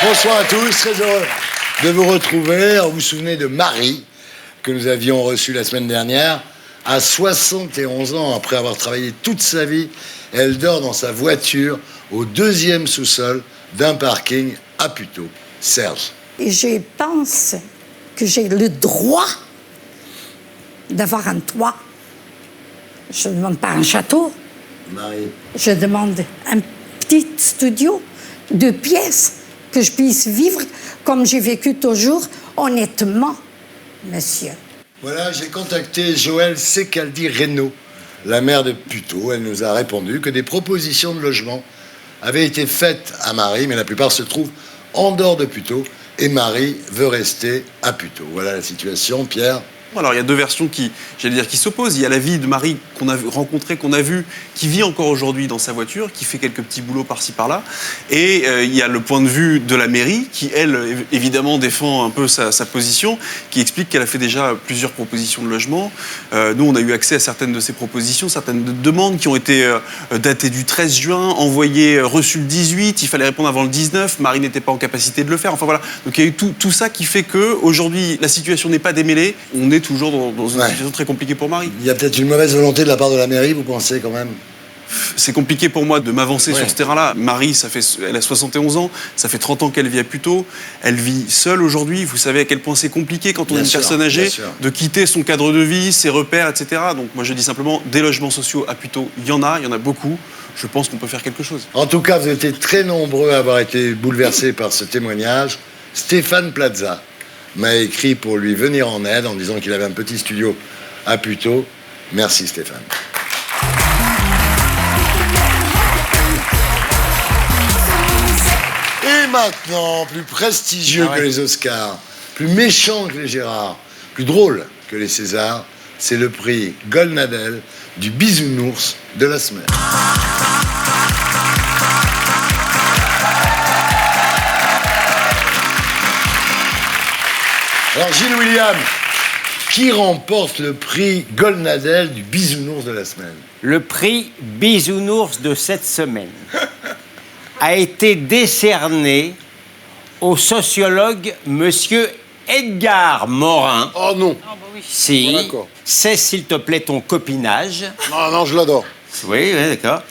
Bonsoir à tous, très heureux de vous retrouver. Vous vous souvenez de Marie, que nous avions reçue la semaine dernière. À 71 ans, après avoir travaillé toute sa vie, elle dort dans sa voiture au 2e sous-sol d'un parking à Puteaux. Serge. Et je pense que j'ai le droit d'avoir un toit. Je ne demande pas un château. Marie. Je demande un petit studio, 2 pièces, que je puisse vivre comme j'ai vécu toujours, honnêtement, monsieur. Voilà, j'ai contacté Joëlle Secaldi-Reynaud, la maire de Puteaux. Elle nous a répondu que des propositions de logement avaient été faites à Marie, mais la plupart se trouvent en dehors de Puteaux, et Marie veut rester à Puteaux. Voilà la situation, Pierre. Alors, il y a 2 versions qui s'opposent. Il y a la vie de Marie qu'on a rencontrée, qu'on a vue, qui vit encore aujourd'hui dans sa voiture, qui fait quelques petits boulots par-ci, par-là. Et il y a le point de vue de la mairie, qui, elle, évidemment, défend un peu sa position, qui explique qu'elle a fait déjà plusieurs propositions de logement. Nous, on a eu accès à certaines de ces propositions, certaines demandes qui ont été datées du 13 juin, envoyées, reçues le 18. Il fallait répondre avant le 19. Marie n'était pas en capacité de le faire. Enfin, voilà. Donc, il y a eu tout ça qui fait qu'aujourd'hui, la situation n'est pas démêlée. On est toujours dans une situation très compliquée pour Marie. Il y a peut-être une mauvaise volonté de la part de la mairie, vous pensez quand même? C'est compliqué pour moi de m'avancer sur ce terrain-là. Marie, elle a 71 ans, ça fait 30 ans qu'elle vit à Puteaux. Elle vit seule aujourd'hui. Vous savez à quel point c'est compliqué quand on est une personne âgée de quitter son cadre de vie, ses repères, etc. Donc moi je dis simplement, des logements sociaux à Puteaux, il y en a beaucoup. Je pense qu'on peut faire quelque chose. En tout cas, vous avez été très nombreux à avoir été bouleversés par ce témoignage. Stéphane Plaza m'a écrit pour lui venir en aide en disant qu'il avait un petit studio à Puteaux. Merci Stéphane. Et maintenant, plus prestigieux que les Oscars, plus méchant que les Gérards, plus drôle que les Césars, c'est le prix Goldnadel du bisounours de la semaine. Alors Gilles William, qui remporte le prix Goldnadel du bisounours de la semaine? Le prix bisounours de cette semaine a été décerné au sociologue monsieur Edgar Morin. Oh non. Si. Bon, d'accord. Cesse s'il te plaît ton copinage. Non, je l'adore. Oui, d'accord.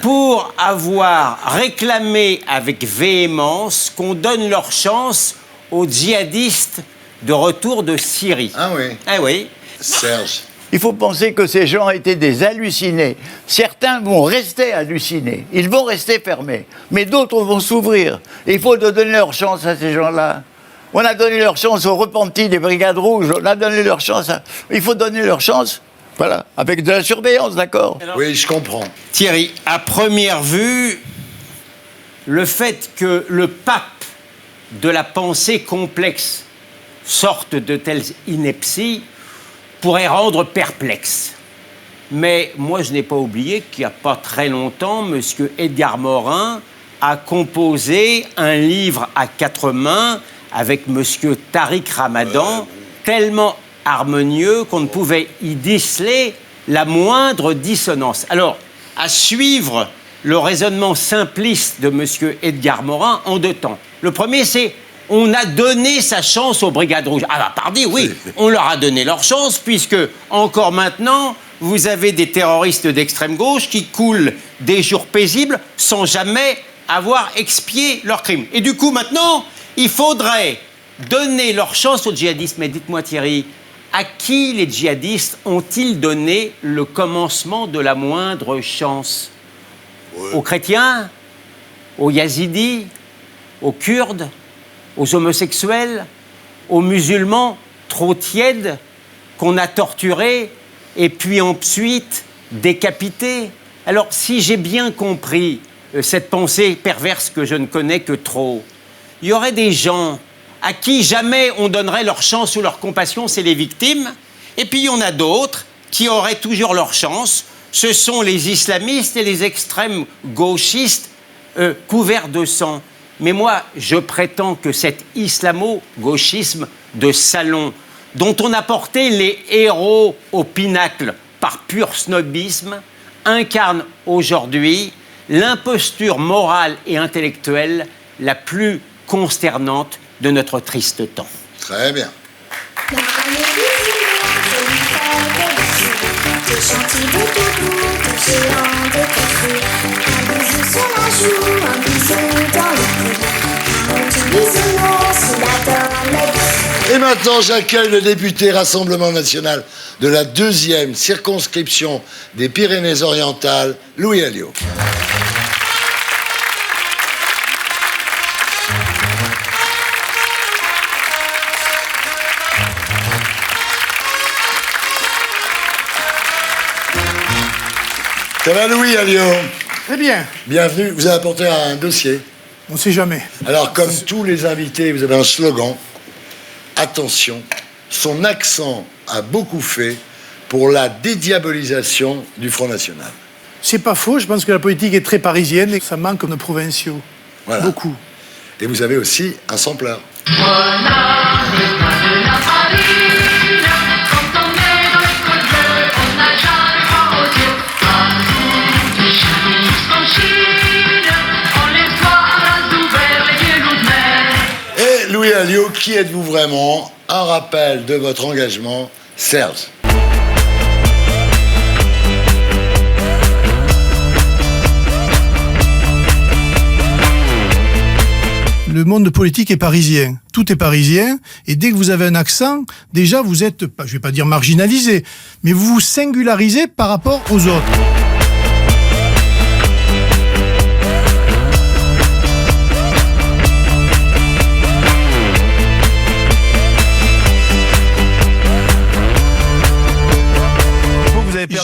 Pour avoir réclamé avec véhémence qu'on donne leur chance aux djihadistes de retour de Syrie. Ah oui. Ah oui. Serge. Il faut penser que ces gens étaient des hallucinés. Certains vont rester hallucinés, ils vont rester fermés, mais d'autres vont s'ouvrir. Il faut donner leur chance à ces gens-là. On a donné leur chance aux repentis des Brigades Rouges, on a donné leur chance à... Il faut donner leur chance, voilà, avec de la surveillance, d'accord? Oui, je comprends. Thierry, à première vue, le fait que le pape de la pensée complexe sorte de telles inepties pourrait rendre perplexe. Mais moi, je n'ai pas oublié qu'il n'y a pas très longtemps, M. Edgar Morin a composé un livre à 4 mains avec M. Tariq Ramadan, tellement harmonieux qu'on ne pouvait y déceler la moindre dissonance. Alors, à suivre le raisonnement simpliste de M. Edgar Morin en 2 temps. Le premier, c'est on a donné sa chance aux Brigades Rouges. Ah bah, pardi, oui, on leur a donné leur chance, puisque, encore maintenant, vous avez des terroristes d'extrême gauche qui coulent des jours paisibles sans jamais avoir expié leurs crimes. Et du coup, maintenant, il faudrait donner leur chance aux djihadistes. Mais dites-moi, Thierry, à qui les djihadistes ont-ils donné le commencement de la moindre chance? Aux chrétiens? Aux yazidis? Aux kurdes? Aux homosexuels, aux musulmans trop tièdes qu'on a torturés et puis ensuite décapités. Alors, si j'ai bien compris cette pensée perverse que je ne connais que trop, il y aurait des gens à qui jamais on donnerait leur chance ou leur compassion, c'est les victimes, et puis il y en a d'autres qui auraient toujours leur chance, ce sont les islamistes et les extrêmes gauchistes couverts de sang. Mais moi, je prétends que cet islamo-gauchisme de salon, dont on a porté les héros au pinacle par pur snobisme, incarne aujourd'hui l'imposture morale et intellectuelle la plus consternante de notre triste temps. Très bien. Et maintenant, j'accueille le député Rassemblement National de la 2e circonscription des Pyrénées-Orientales, Louis Alliot. Ça va, Louis Alliot? Très bien, Bienvenue. Vous avez apporté un dossier. on ne sait jamais. Alors, comme tous les invités, vous avez un slogan. Attention, son accent a beaucoup fait pour la dédiabolisation du Front National. C'est pas faux, je pense que la politique est très parisienne et que ça manque de provinciaux. Voilà. Beaucoup. Et vous avez aussi un sampleur. Et Louis Alliot, qui êtes-vous vraiment? Un rappel de votre engagement, Serge. Le monde politique est parisien. Tout est parisien. Et dès que vous avez un accent, déjà vous êtes, je ne vais pas dire marginalisé, mais vous vous singularisez par rapport aux autres.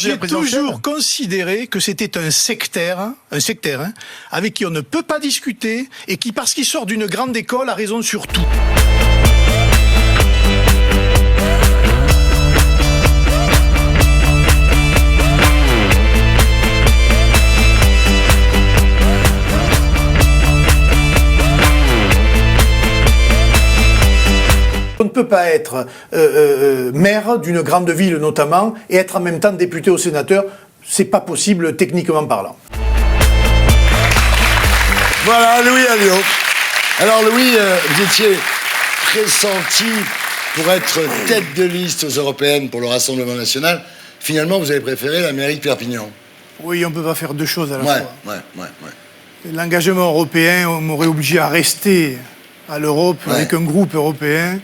J'ai toujours considéré que c'était un sectaire, avec qui on ne peut pas discuter et qui, parce qu'il sort d'une grande école, a raison sur tout. On ne peut pas être maire d'une grande ville notamment et être en même temps député ou sénateur. C'est pas possible techniquement parlant. Voilà, Louis Alliot. Alors Louis, vous étiez pressenti pour être tête de liste aux européennes pour le Rassemblement National. Finalement, vous avez préféré la mairie de Perpignan. Oui, on ne peut pas faire deux choses à la fois. Ouais. L'engagement européen m'aurait obligé à rester à l'Europe avec un groupe européen.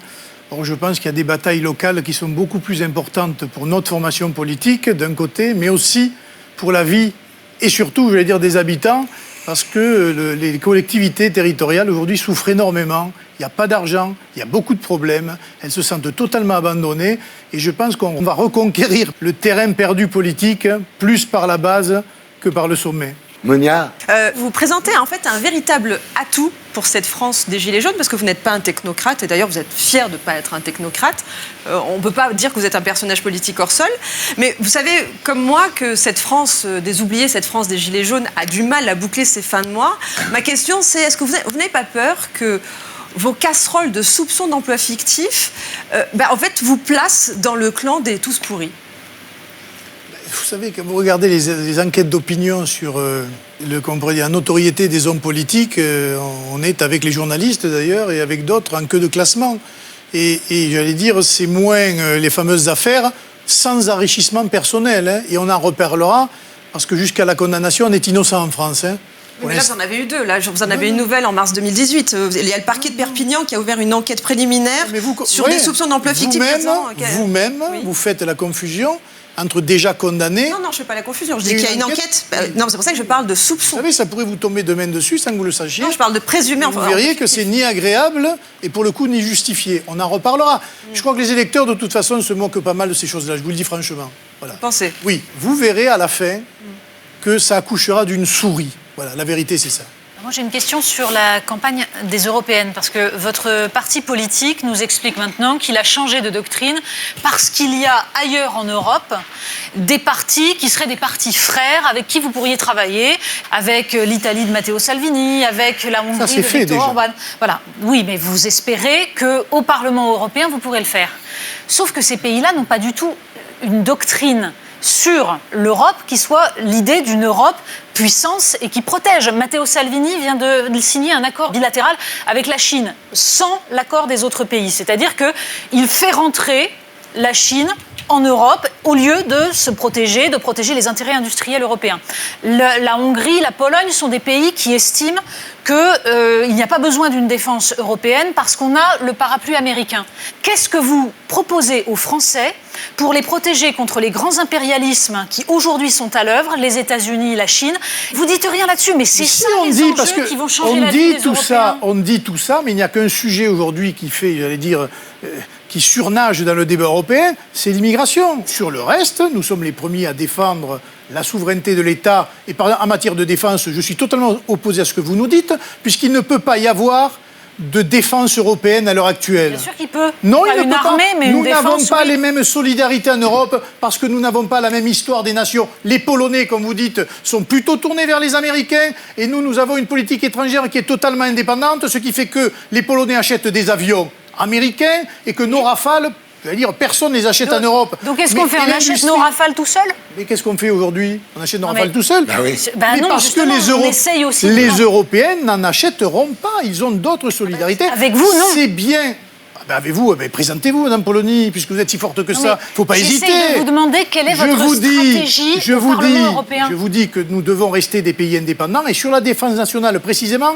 Or, je pense qu'il y a des batailles locales qui sont beaucoup plus importantes pour notre formation politique, d'un côté, mais aussi pour la vie et surtout, je vais dire, des habitants, parce que les collectivités territoriales aujourd'hui souffrent énormément. Il n'y a pas d'argent, il y a beaucoup de problèmes, elles se sentent totalement abandonnées et je pense qu'on va reconquérir le terrain perdu politique plus par la base que par le sommet. Monia? Vous présentez en fait un véritable atout pour cette France des Gilets jaunes, parce que vous n'êtes pas un technocrate, et d'ailleurs vous êtes fier de ne pas être un technocrate. On ne peut pas dire que vous êtes un personnage politique hors sol, mais vous savez, comme moi, que cette France des oubliés, cette France des Gilets jaunes a du mal à boucler ses fins de mois. Ma question c'est, est-ce que vous n'avez pas peur que vos casseroles de soupçons d'emploi fictif en fait, vous placent dans le clan des tous pourris? Vous savez, quand vous regardez les enquêtes d'opinion sur la notoriété des hommes politiques, on est avec les journalistes d'ailleurs et avec d'autres en queue de classement. Et j'allais dire, c'est moins les fameuses affaires sans enrichissement personnel. Hein, et on en reparlera, parce que jusqu'à la condamnation, on est innocent en France. Hein. Mais là, vous en avez eu deux. Là, vous en avez une nouvelle en mars 2018. Il y a le parquet de Perpignan qui a ouvert une enquête préliminaire sur des soupçons d'emploi fictif. Vous-même, vous faites la confusion entre déjà condamnés... Non, je ne fais pas la confusion. Je dis qu'il y a une enquête... Non, c'est pour ça que je parle de soupçons. Vous savez, ça pourrait vous tomber demain dessus sans que vous le sachiez. Non, je parle de présumé. Vous verriez que c'est ni agréable et pour le coup ni justifié. On en reparlera. Je crois que les électeurs, de toute façon, se moquent pas mal de ces choses-là. Je vous le dis franchement. Voilà. Vous pensez? Oui. Vous verrez à la fin que ça accouchera d'une souris. Voilà, la vérité, c'est ça. Moi, j'ai une question sur la campagne des européennes, parce que votre parti politique nous explique maintenant qu'il a changé de doctrine parce qu'il y a ailleurs en Europe des partis qui seraient des partis frères avec qui vous pourriez travailler, avec l'Italie de Matteo Salvini, avec la Hongrie de Viktor Orban. Voilà. Oui, mais vous espérez qu'au Parlement européen, vous pourrez le faire. Sauf que ces pays-là n'ont pas du tout une doctrine sur l'Europe qui soit l'idée d'une Europe puissance et qui protège. Matteo Salvini vient de signer un accord bilatéral avec la Chine sans l'accord des autres pays. C'est-à-dire qu'il fait rentrer la Chine en Europe, au lieu de protéger les intérêts industriels européens. La Hongrie, la Pologne sont des pays qui estiment qu'il n'y a pas besoin d'une défense européenne parce qu'on a le parapluie américain. Qu'est-ce que vous proposez aux Français pour les protéger contre les grands impérialismes qui aujourd'hui sont à l'œuvre, les États-Unis, la Chine? Vous dites rien là-dessus, mais c'est ça les enjeux qui vont changer la vie des Européens. On dit tout ça, mais il n'y a qu'un sujet aujourd'hui qui fait, j'allais dire, qui surnage dans le débat européen, c'est l'immigration. Sur le reste, nous sommes les premiers à défendre la souveraineté de l'État. Et en matière de défense, je suis totalement opposé à ce que vous nous dites, puisqu'il ne peut pas y avoir de défense européenne à l'heure actuelle. Bien sûr qu'il peut. Non, pas il ne une peut armée, pas. Mais nous une défense, n'avons pas oui. les mêmes solidarités en Europe parce que nous n'avons pas la même histoire des nations. Les Polonais, comme vous dites, sont plutôt tournés vers les Américains et nous avons une politique étrangère qui est totalement indépendante, ce qui fait que les Polonais achètent des avions américains et que nos Rafales, j'allais dire, personne ne les achète en Europe. Donc qu'est-ce qu'on fait? On achète nos Rafales tout seul? Mais qu'est-ce qu'on fait aujourd'hui? On achète nos Rafales tout seul? Bah oui. Mais non, parce que on essaye aussi les Européens n'en achèteront pas. Ils ont d'autres solidarités. Avec vous, non? C'est bien. Avec vous, présentez-vous, Madame Polony, puisque vous êtes si forte que ça. Il ne faut pas hésiter. J'essaie de vous demander quelle est votre stratégie au Parlement européen. Je vous dis que nous devons rester des pays indépendants et sur la défense nationale, précisément,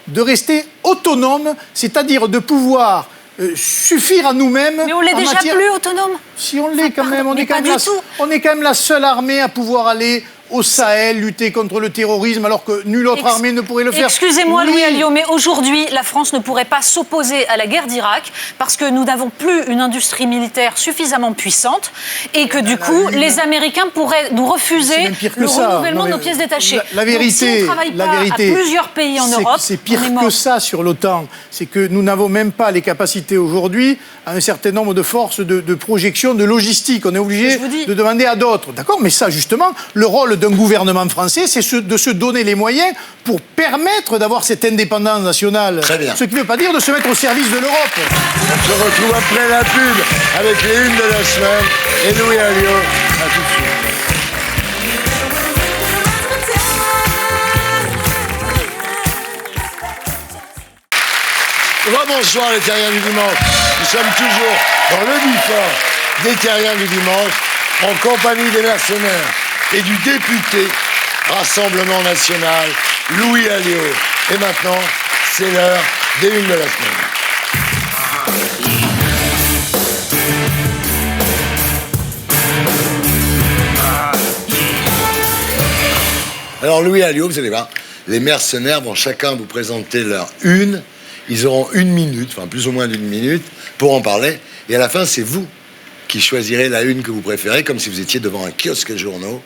de rester autonomes, c'est-à-dire de pouvoir suffire à nous-mêmes. Mais on l'est déjà plus autonome. Si on l'est quand même, on est quand même la seule armée à pouvoir aller au Sahel, lutter contre le terrorisme, alors que nulle autre armée ne pourrait le faire. Excusez-moi, Louis Alliot, mais aujourd'hui, la France ne pourrait pas s'opposer à la guerre d'Irak parce que nous n'avons plus une industrie militaire suffisamment puissante et que du coup, les Américains pourraient nous refuser le renouvellement de nos pièces détachées. La vérité, donc, si on ne travaille pas à plusieurs pays en Europe, c'est pire que ça sur l'OTAN. C'est que nous n'avons même pas les capacités aujourd'hui à un certain nombre de forces de projection, de logistique. On est obligé de demander à d'autres. D'accord? Mais ça, justement, le rôle d'un gouvernement français, c'est de se donner les moyens pour permettre d'avoir cette indépendance nationale. Très bien. Ce qui ne veut pas dire de se mettre au service de l'Europe. On se retrouve après la pub avec les unes de la semaine et Louis Alliot. À tout de suite. Bonsoir les terriens du dimanche. Nous sommes toujours dans le Bifort des terriens du dimanche en compagnie des mercenaires et du député Rassemblement National, Louis Alliot. Et maintenant, c'est l'heure des unes de la semaine. Alors Louis Alliot, vous allez voir, les mercenaires vont chacun vous présenter leur une. Ils auront 1 minute, enfin plus ou moins d'1 minute, pour en parler. Et à la fin, c'est vous qui choisirez la une que vous préférez, comme si vous étiez devant un kiosque de journaux.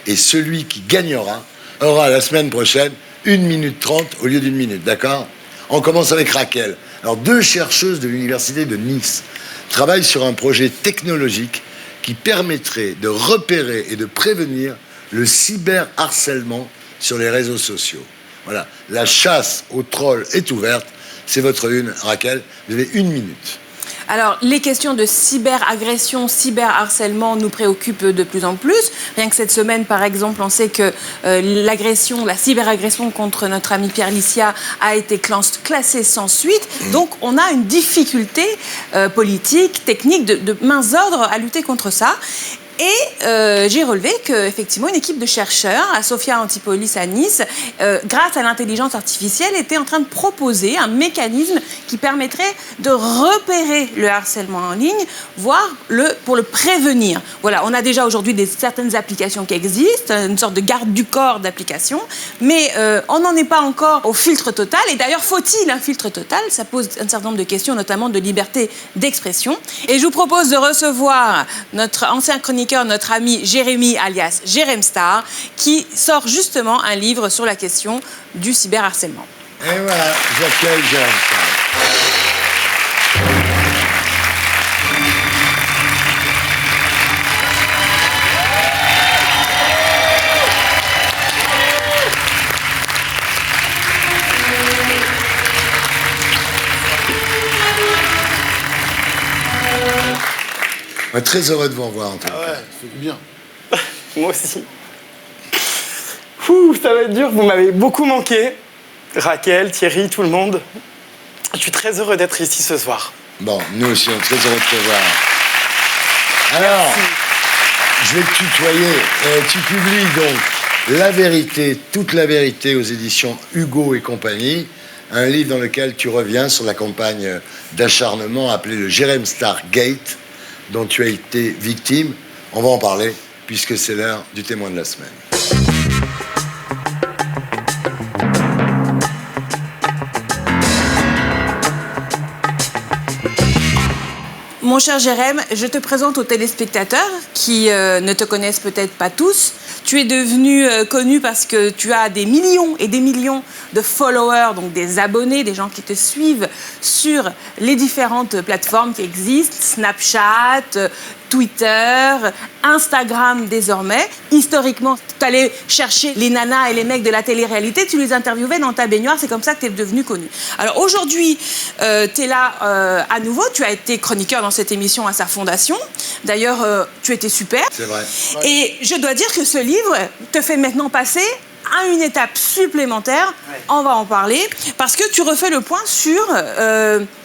Et celui qui gagnera aura la semaine prochaine 1 minute 30 au lieu d'1 minute, d'accord? On commence avec Raquel. Alors, 2 chercheuses de l'université de Nice travaillent sur un projet technologique qui permettrait de repérer et de prévenir le cyberharcèlement sur les réseaux sociaux. Voilà, la chasse aux trolls est ouverte. C'est votre une, Raquel. Vous avez 1 minute. Alors, les questions de cyberagression, cyberharcèlement nous préoccupent de plus en plus. Rien que cette semaine, par exemple, on sait que la cyberagression contre notre ami Pierre Licia a été classée sans suite. Donc, on a une difficulté politique, technique, de mains ordres à lutter contre ça. Et j'ai relevé qu'effectivement, une équipe de chercheurs à Sophia Antipolis à Nice, grâce à l'intelligence artificielle, était en train de proposer un mécanisme qui permettrait de repérer le harcèlement en ligne, voire pour le prévenir. Voilà, on a déjà aujourd'hui certaines applications qui existent, une sorte de garde du corps d'applications, mais on n'en est pas encore au filtre total. Et d'ailleurs, faut-il un filtre total? Ça pose un certain nombre de questions, notamment de liberté d'expression. Et je vous propose de recevoir notre ancien chroniqueur, notre ami Jérémy, alias Jérém Star, qui sort justement un livre sur la question du cyberharcèlement. Et voilà, j'accueille Jérém Star. Très heureux de vous revoir, Antoine. Ah ouais, ça fait du bien. Moi aussi. Ça va être dur, vous m'avez beaucoup manqué. Raquel, Thierry, tout le monde. Je suis très heureux d'être ici ce soir. Bon, nous aussi, on est très heureux de te voir. Alors, je vais te tutoyer. Tu publies donc La Vérité, toute la vérité aux éditions Hugo et compagnie, un livre dans lequel tu reviens sur la campagne d'acharnement appelée le Jérém Star Gate, dont tu as été victime. On va en parler, puisque c'est l'heure du témoin de la semaine. Mon cher Jérém, je te présente aux téléspectateurs qui ne te connaissent peut-être pas tous. Tu es devenu connu parce que tu as des millions et des millions de followers, donc des abonnés, des gens qui te suivent sur les différentes plateformes qui existent, Snapchat, Twitter, Instagram désormais. Historiquement, tu allais chercher les nanas et les mecs de la télé-réalité, tu les interviewais dans ta baignoire, c'est comme ça que tu es devenu connu. Alors aujourd'hui, tu es là à nouveau, tu as été chroniqueur dans cette émission à sa fondation. D'ailleurs, tu étais super. C'est vrai. Et je dois dire que ce livre te fait maintenant passer à une étape supplémentaire. Ouais. On va en parler, parce que tu refais le point sur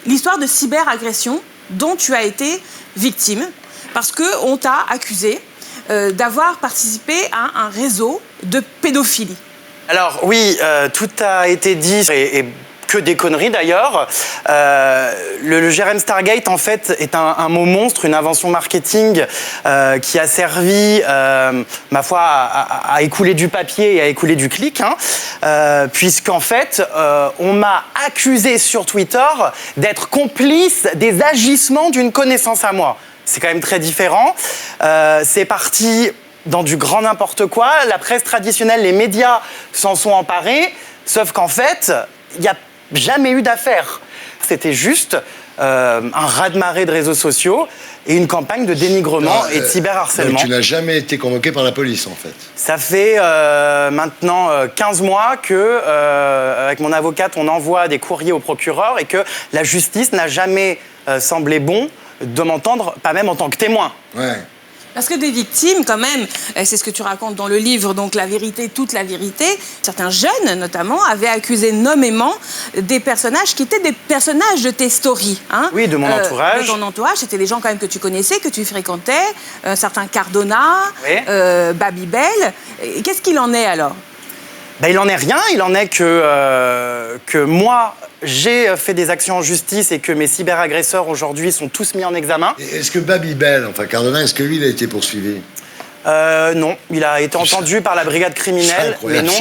l'histoire de cyberagression dont tu as été victime. Parce qu'on t'a accusé d'avoir participé à un réseau de pédophilie. Alors oui, tout a été dit, et que des conneries d'ailleurs. Le Jérém Stargate, en fait, est un mot monstre, une invention marketing qui a servi, ma foi, à écouler du papier et à écouler du clic, hein, puisqu'en fait, on m'a accusé sur Twitter d'être complice des agissements d'une connaissance à moi. C'est quand même très différent. C'est parti dans du grand n'importe quoi. La presse traditionnelle, les médias s'en sont emparés, sauf qu'en fait, il n'y a jamais eu d'affaire. C'était juste un raz-de-marée de réseaux sociaux et une campagne de dénigrement et de cyberharcèlement. Donc tu n'as jamais été convoqué par la police, en fait. Ça fait maintenant 15 mois que, avec mon avocate, on envoie des courriers au procureur et que la justice n'a jamais semblé bon de m'entendre, pas même en tant que témoin. Ouais. Parce que des victimes, quand même, c'est ce que tu racontes dans le livre, donc La Vérité, toute la vérité, certains jeunes, notamment, avaient accusé nommément des personnages qui étaet des personnages de tes stories. Hein, oui, de mon entourage. De ton entourage, c'était des gens quand même que tu connaissais, que tu fréquentais, certains Cardona, oui. Babybel. Qu'est-ce qu'il en est alors ? Ben, il en est rien, il en est que moi, j'ai fait des actions en justice et que mes cyberagresseurs aujourd'hui sont tous mis en examen. Est-ce que Babybel, enfin Cardona, est-ce que lui, il a été poursuivi ? Non, il a été entendu par la brigade criminelle, mais non.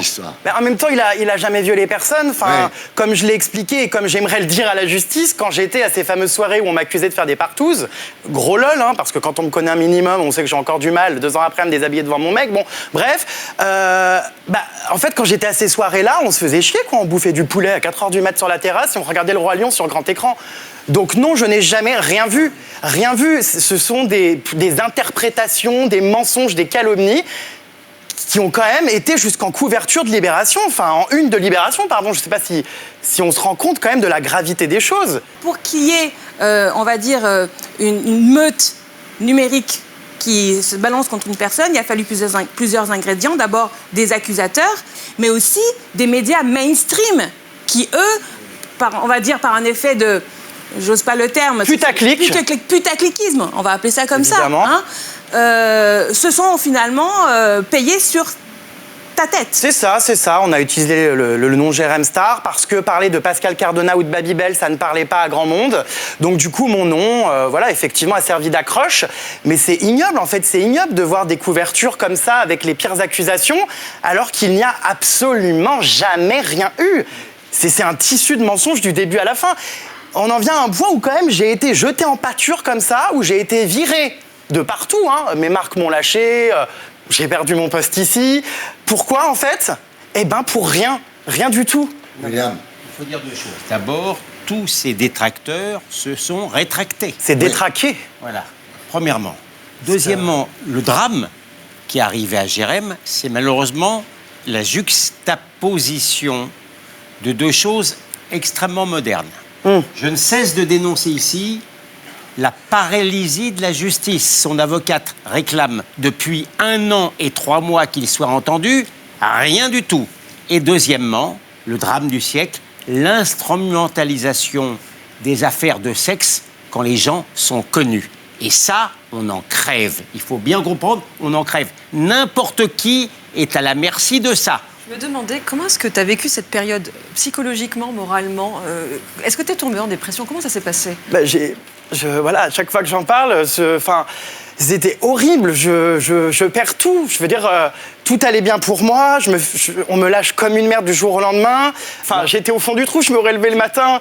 Mais en même temps, il a jamais violé personne. Enfin, ouais. Comme je l'ai expliqué et comme j'aimerais le dire à la justice, quand j'étais à ces fameuses soirées où on m'accusait de faire des partouzes, gros lol, hein, parce que quand on me connaît un minimum, on sait que j'ai encore du mal 2 ans après à me déshabiller devant mon mec. Bon, bref, en fait, quand j'étais à ces soirées-là, on se faisait chier, quoi. On bouffait du poulet à 4h du mat sur la terrasse et on regardait le Roi Lion sur grand écran. Donc non, je n'ai jamais rien vu. Rien vu. Ce sont des interprétations, des mensonges, des calomnies qui ont quand même été jusqu'en couverture de Libération, enfin en une de Libération, pardon. Je ne sais pas si on se rend compte quand même de la gravité des choses. Pour qu'il y ait, on va dire, une meute numérique qui se balance contre une personne, il a fallu plusieurs ingrédients. D'abord des accusateurs, mais aussi des médias mainstream qui, eux, on va dire par un effet de... J'ose pas le terme. Putacliquisme, on va appeler ça comme évidemment. Ça. Hein, se sont finalement payés sur ta tête. C'est ça. On a utilisé le nom Jérém Star parce que parler de Pascal Cardona ou de Babybel, ça ne parlait pas à grand monde. Donc du coup, mon nom, voilà, effectivement, a servi d'accroche. Mais c'est ignoble, en fait. C'est ignoble de voir des couvertures comme ça avec les pires accusations alors qu'il n'y a absolument jamais rien eu. C'est un tissu de mensonges du début à la fin. On en vient à un point où quand même j'ai été jeté en pâture comme ça, où j'ai été viré de partout. Hein. Mes marques m'ont lâché, j'ai perdu mon poste ici. Pourquoi en fait ? Eh ben pour rien du tout. William. Il faut dire 2 choses. D'abord, tous ces détracteurs se sont rétractés. C'est détraqué. Voilà, premièrement. Deuxièmement, le drame qui est arrivé à Jérém, c'est malheureusement la juxtaposition de 2 choses extrêmement modernes. Je ne cesse de dénoncer ici la paralysie de la justice. Son avocate réclame depuis 1 an et 3 mois qu'il soit entendu. Rien du tout. Et deuxièmement, le drame du siècle, l'instrumentalisation des affaires de sexe quand les gens sont connus. Et ça, on en crève. Il faut bien comprendre, on en crève. N'importe qui est à la merci de ça. Je me demandais, comment est-ce que tu as vécu cette période psychologiquement, moralement Est-ce que tu es tombé en dépression? Comment ça s'est passé? Voilà, à chaque fois que j'en parle, c'était horrible. Je perds tout. Je veux dire, tout allait bien pour moi. On me lâche comme une merde du jour au lendemain. Enfin, j'étais au fond du trou. Je me relevais le matin.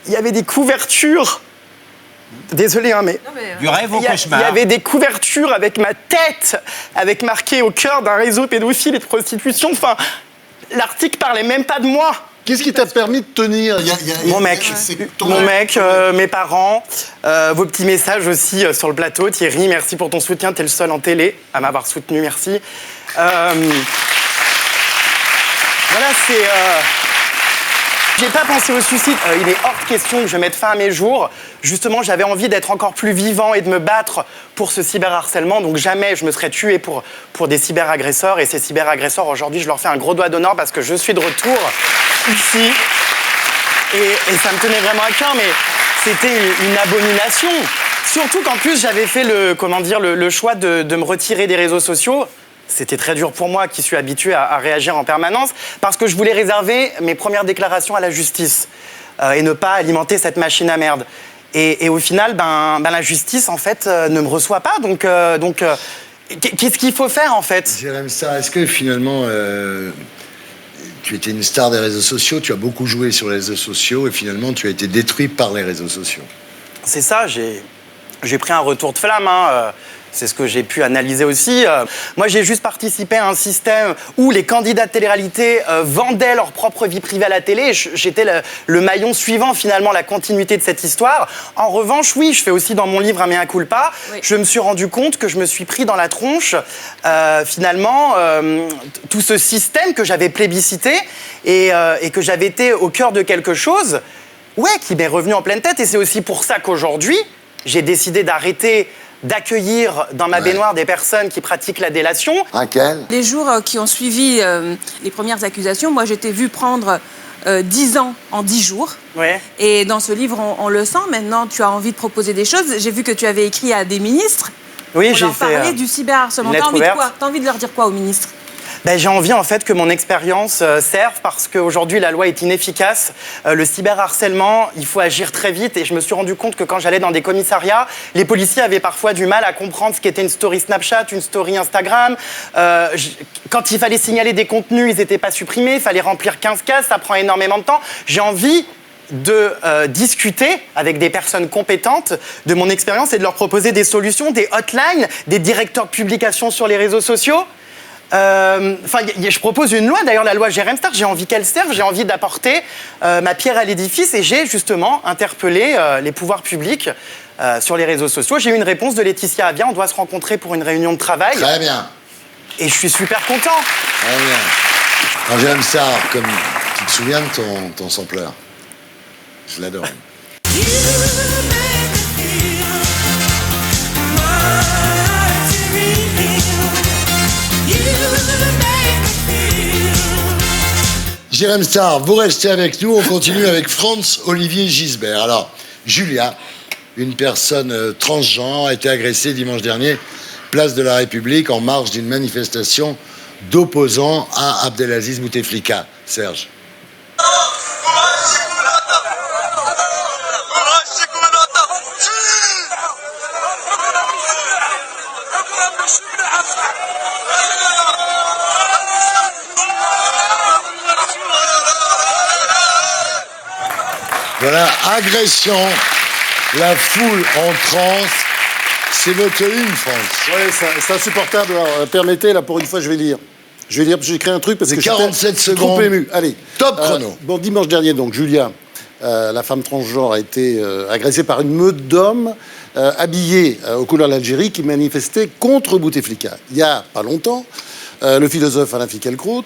Il y avait des couvertures. Désolé, hein, mais du rêve au cauchemar. Il y avait des couvertures avec ma tête, avec marqué au cœur d'un réseau pédophile et de prostitution. Enfin, l'article parlait même pas de moi. Qu'est-ce qui t'a permis de tenir? Mon mec, mes parents, vos petits messages aussi sur le plateau. Thierry, merci pour ton soutien. T'es le seul en télé à m'avoir soutenu, merci. Voilà, c'est... J'ai pas pensé au suicide. Il est hors de question que je mette fin à mes jours. Justement, j'avais envie d'être encore plus vivant et de me battre pour ce cyberharcèlement. Donc jamais je me serais tué pour des cyberagresseurs. Et ces cyberagresseurs, aujourd'hui, je leur fais un gros doigt d'honneur parce que je suis de retour ici. Et ça me tenait vraiment à cœur, mais c'était une abomination. Surtout qu'en plus, j'avais fait le choix de me retirer des réseaux sociaux. C'était très dur pour moi, qui suis habitué à réagir en permanence, parce que je voulais réserver mes premières déclarations à la justice et ne pas alimenter cette machine à merde. Et au final, la justice, en fait, ne me reçoit pas. Donc qu'est-ce qu'il faut faire, en fait? Jérém Starr, est-ce que finalement, tu étais une star des réseaux sociaux, tu as beaucoup joué sur les réseaux sociaux, et finalement, tu as été détruit par les réseaux sociaux? C'est ça, j'ai pris un retour de flamme, hein. C'est ce que j'ai pu analyser aussi. Moi, j'ai juste participé à un système où les candidats de télé-réalité vendaient leur propre vie privée à la télé. J'étais le maillon suivant, finalement, la continuité de cette histoire. En revanche, oui, je fais aussi dans mon livre un mea culpa. Oui. Je me suis rendu compte que je me suis pris dans la tronche, finalement, tout ce système que j'avais plébiscité et que j'avais été au cœur de quelque chose, qui m'est revenu en pleine tête. Et c'est aussi pour ça qu'aujourd'hui, j'ai décidé d'accueillir dans ma baignoire des personnes qui pratiquent la délation. Raquel? Les jours qui ont suivi les premières accusations, moi j'étais vue prendre 10 ans en 10 jours. Ouais. Et dans ce livre, on le sent. Maintenant, tu as envie de proposer des choses. J'ai vu que tu avais écrit à des ministres. Oui, j'ai fait... parler du cyberharcèlement. T'as envie de quoi? T'as envie de leur dire quoi aux ministres? J'ai envie en fait que mon expérience serve parce qu'aujourd'hui la loi est inefficace. Le cyberharcèlement, il faut agir très vite et je me suis rendu compte que quand j'allais dans des commissariats, les policiers avaient parfois du mal à comprendre ce qu'était une story Snapchat, une story Instagram. Quand il fallait signaler des contenus, ils n'étaient pas supprimés, il fallait remplir 15 cases, ça prend énormément de temps. J'ai envie de discuter avec des personnes compétentes de mon expérience et de leur proposer des solutions, des hotlines, des directeurs de publication sur les réseaux sociaux. Je propose une loi, d'ailleurs la loi Jérém Starr, j'ai envie qu'elle serve, j'ai envie d'apporter ma pierre à l'édifice et j'ai justement interpellé les pouvoirs publics sur les réseaux sociaux. J'ai eu une réponse de Laetitia Avia, on doit se rencontrer pour une réunion de travail. Très bien. Et je suis super content. Très bien. Alors Jérém Starr, comme tu te souviens de ton sampleur? Je l'adore. Jérém Starr, vous restez avec nous, on continue avec Franz-Olivier Gisbert. Alors, Julia, une personne transgenre, a été agressée dimanche dernier, place de la République, en marge d'une manifestation d'opposants à Abdelaziz Bouteflika. Serge. Voilà, agression, la foule en transe, c'est votre une, France. Oui, c'est insupportable. Alors, permettez, là, pour une fois, je vais lire. Parce que j'ai écrit un truc parce que 47 j'étais secondes. trop ému. Allez. Top chrono. Dimanche dernier, donc, Julia, la femme transgenre, a été agressée par une meute d'hommes habillés aux couleurs de l'Algérie qui manifestaient contre Bouteflika. Il y a pas longtemps, le philosophe Alain Finkielkraut,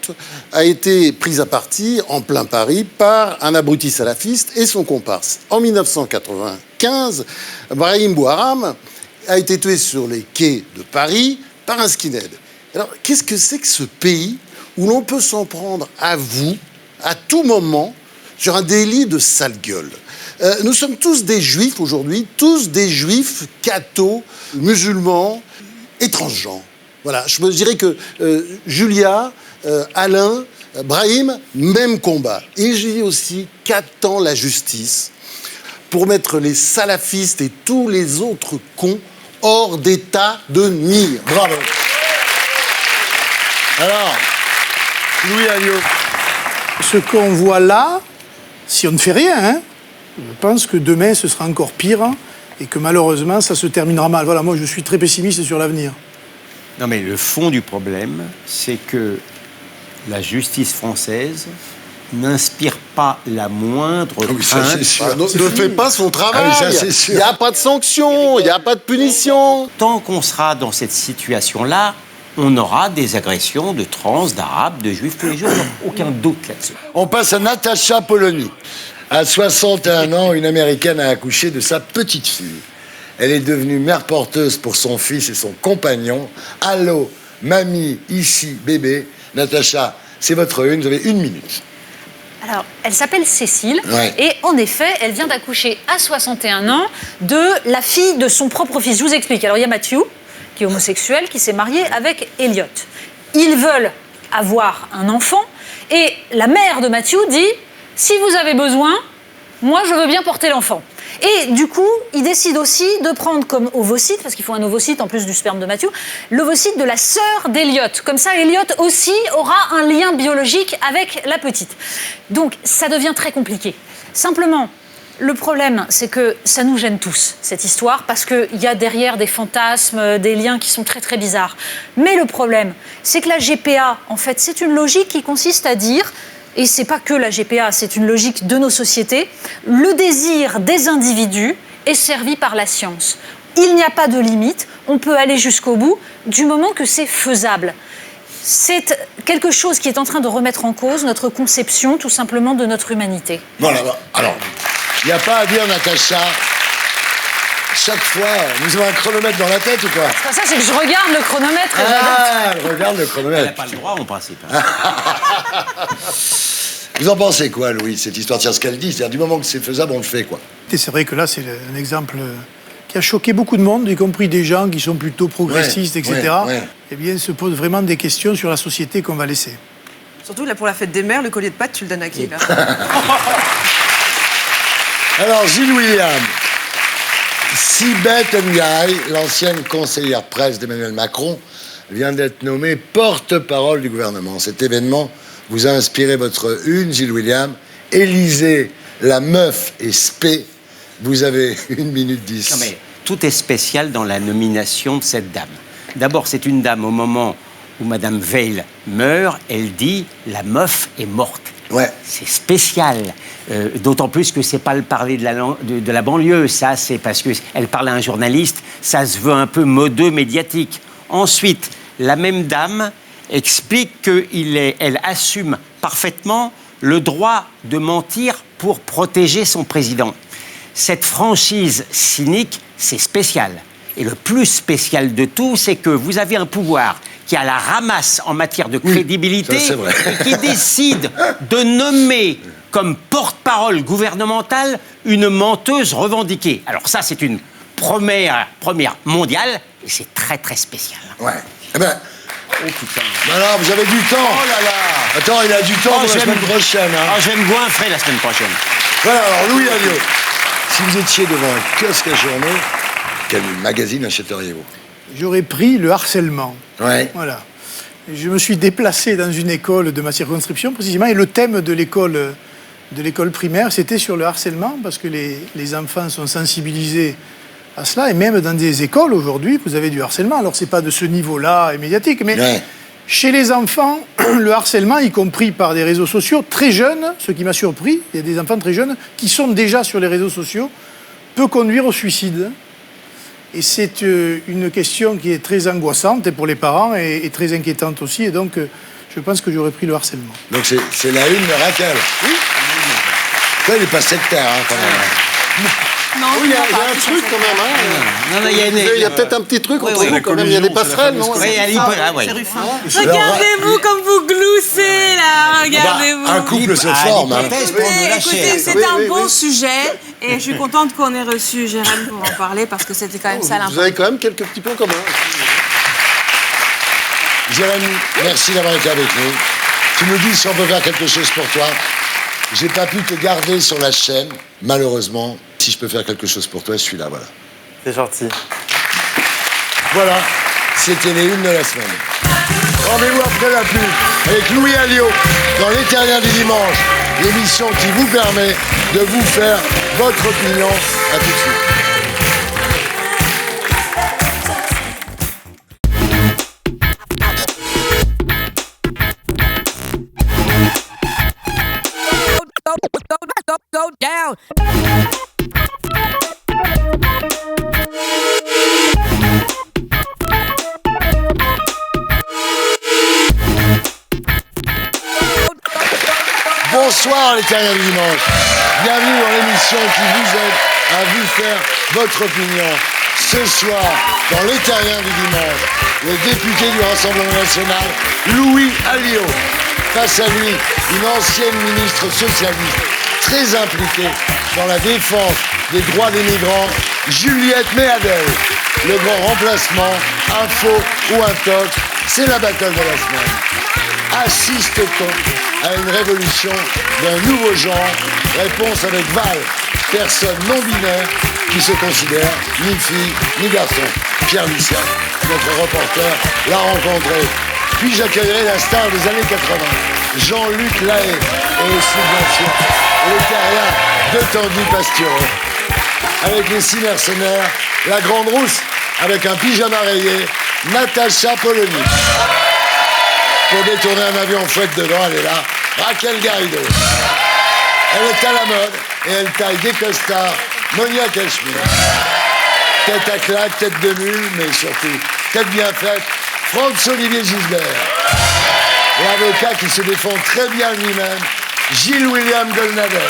a été pris à partie en plein Paris par un abruti salafiste et son comparse. En 1995, Brahim Bouharam a été tué sur les quais de Paris par un skinhead. Alors, qu'est-ce que c'est que ce pays où l'on peut s'en prendre à vous, à tout moment, sur un délit de sale gueule? Nous sommes tous des juifs aujourd'hui, tous des juifs cathos, musulmans et transgenres. Voilà, je me dirais que Julia, Alain, Brahim, même combat. Et je dis aussi qu'attend la justice pour mettre les salafistes et tous les autres cons hors d'état de nuire. Bravo. Alors, Louis Alliot. Ce qu'on voit là, si on ne fait rien, hein, je pense que demain, ce sera encore pire et que malheureusement, ça se terminera mal. Voilà, moi, je suis très pessimiste sur l'avenir. Non, mais le fond du problème, c'est que la justice française n'inspire pas la moindre crainte. Ne fait pas son travail. Ah oui, ça, c'est sûr. Il n'y a pas de sanction, il n'y a pas de punition. Tant qu'on sera dans cette situation-là, on aura des agressions de trans, d'arabes, de juifs tous les jours. Aucun doute là-dessus. On passe à Natacha Polony. À 61 ans, une Américaine a accouché de sa petite fille. Elle est devenue mère porteuse pour son fils et son compagnon. Allô, mamie, ici, bébé. Natacha, c'est votre une, vous avez 1 minute. Alors, elle s'appelle Cécile, Ouais. et en effet, elle vient d'accoucher à 61 ans de la fille de son propre fils. Je vous explique. Alors, il y a Matthew, qui est homosexuel, qui s'est marié avec Elliot. Ils veulent avoir un enfant, et la mère de Matthew dit « Si vous avez besoin, moi, je veux bien porter l'enfant ». Et du coup, il décide aussi de prendre comme ovocyte, parce qu'il faut un ovocyte en plus du sperme de Matthew, l'ovocyte de la sœur d'Elliot. Comme ça, Elliot aussi aura un lien biologique avec la petite. Donc, ça devient très compliqué. Simplement, le problème, c'est que ça nous gêne tous, cette histoire, parce qu'il y a derrière des fantasmes, des liens qui sont très très bizarres. Mais le problème, c'est que la GPA, en fait, c'est une logique qui consiste à dire... Et c'est pas que la GPA, c'est une logique de nos sociétés. Le désir des individus est servi par la science. Il n'y a pas de limite, on peut aller jusqu'au bout du moment que c'est faisable. C'est quelque chose qui est en train de remettre en cause notre conception, tout simplement, de notre humanité. Voilà, alors, il n'y a pas à dire, Natacha. Chaque fois, nous avons un chronomètre dans la tête ou quoi? C'est pas ça, c'est que je regarde le chronomètre. Regarde le Elle chronomètre. n'a pas le droit, en principe. Vous en pensez quoi, Louis, cette histoire? Tiens, ce qu'elle dit, c'est-à-dire du moment que c'est faisable, on le fait, quoi. Et c'est vrai que là, c'est un exemple qui a choqué beaucoup de monde, y compris des gens qui sont plutôt progressistes, etc. ouais. Eh bien, se posent vraiment des questions sur la société qu'on va laisser. Surtout là pour la fête des mères, le collier de pâtes, tu le donnes à qui là? Alors, Gilles William. Sibeth Ndiaye, l'ancienne conseillère presse d'Emmanuel Macron, vient d'être nommée porte-parole du gouvernement. Cet événement vous a inspiré votre une, Gilles William. Élysée, la meuf et spé. Vous avez 1 minute 10. Non, mais tout est spécial dans la nomination de cette dame. D'abord, c'est une dame, au moment où Madame Veil meurt, elle dit « la meuf est morte ». Ouais. C'est spécial, d'autant plus que c'est pas le parler de la banlieue, ça c'est parce qu'elle parle à un journaliste, ça se veut un peu modeux médiatique. Ensuite, la même dame explique qu'elle assume parfaitement le droit de mentir pour protéger son président. Cette franchise cynique, c'est spécial. Et le plus spécial de tout, c'est que vous avez un pouvoir qui a la ramasse en matière de crédibilité ça, c'est vrai. et qui décide de nommer comme porte-parole gouvernementale une menteuse revendiquée. Alors ça, c'est une première mondiale et c'est très très spécial. Ouais. Eh ben, Oh putain. alors, vous avez du temps. Oh là là. Attends, il a du temps pour la semaine prochaine. Hein. Ah, je vais me goinfrer la semaine prochaine. Voilà, alors Louis Alliot, si vous étiez devant un kiosque à journaux, quel magazine achèteriez-vous? J'aurais pris le harcèlement. Ouais. Voilà. Je me suis déplacé dans une école de ma circonscription, précisément, et le thème de l'école primaire, c'était sur le harcèlement, parce que les enfants sont sensibilisés à cela, et même dans des écoles, aujourd'hui, vous avez du harcèlement. Alors, c'est pas de ce niveau-là et médiatique, mais Ouais. chez les enfants, le harcèlement, y compris par des réseaux sociaux, très jeunes, ce qui m'a surpris, il y a des enfants très jeunes qui sont déjà sur les réseaux sociaux, peut conduire au suicide. Et c'est une question qui est très angoissante et pour les parents et très inquiétante aussi. Et donc, je pense que j'aurais pris le harcèlement. Donc c'est la une de Raquel. Oui. Toi, il n'est pas sectaire, hein, quand même. Non, Oui, il y a un truc quand même. Hein. Non, Il y a peut-être un petit truc entre vous quand même. Il y a des passerelles, non? Oui, Regardez-vous comme vous gloussez là, regardez-vous. Un couple se forme. Hein. Écoutez, c'est un bon sujet et je suis contente qu'on ait reçu Jérém pour en parler parce que c'était quand même ça l'important. Vous avez quand même quelques petits points communs. Jérémy, merci d'avoir été avec nous. Tu nous dis si on peut faire quelque chose pour toi. J'ai pas pu te garder sur la chaîne, malheureusement. Si je peux faire quelque chose pour toi, je suis là, voilà. C'est gentil. Voilà, c'était les unes de la semaine. Rendez-vous après la pub avec Louis Alliot dans Les Terriens du Dimanche, l'émission qui vous permet de vous faire votre opinion. À tout de suite. Bonsoir les Terriens du Dimanche. Bienvenue dans l'émission qui vous aide à vous faire votre opinion. Ce soir, dans Les Terriens du Dimanche, le député du Rassemblement National, Louis Alliot. Face à lui, une ancienne ministre socialiste très impliquée dans la défense des droits des migrants, Juliette Méadel. Le grand remplacement, info ou intox, c'est la battle de la semaine. Assiste-t-on à une révolution d'un nouveau genre? Réponse avec Val, personne non binaire qui se considère ni fille ni garçon. Pierre Lucien, notre reporter, l'a rencontré. Puis j'accueillerai la star des années 80, Jean-Luc Lahaye, et aussi bien sûr les Terriens de Tanguy Pastureau. Avec les 6 mercenaires, la grande rousse avec un pyjama rayé, Natacha Polony. Pour détourner un avion fouette dedans, elle est là, Raquel Garrido. Elle est à la mode et elle taille des costards, Monia Cachemire. Tête à claque, tête de mule, mais surtout tête bien faite, Franz-Olivier Gisbert. L'avocat qui se défend très bien lui-même, Gilles-William Goldnadel.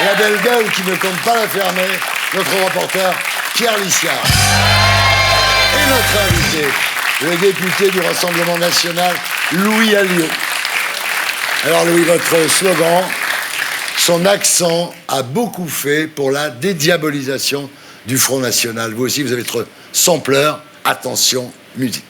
La belle gueule qui ne compte pas la fermer, notre reporter Pierre Lissiard. Et notre invité, le député du Rassemblement National, Louis Alliot. Alors Louis, votre slogan, son accent a beaucoup fait pour la dédiabolisation du Front National. Vous aussi, vous avez être sampleur. Attention, musique.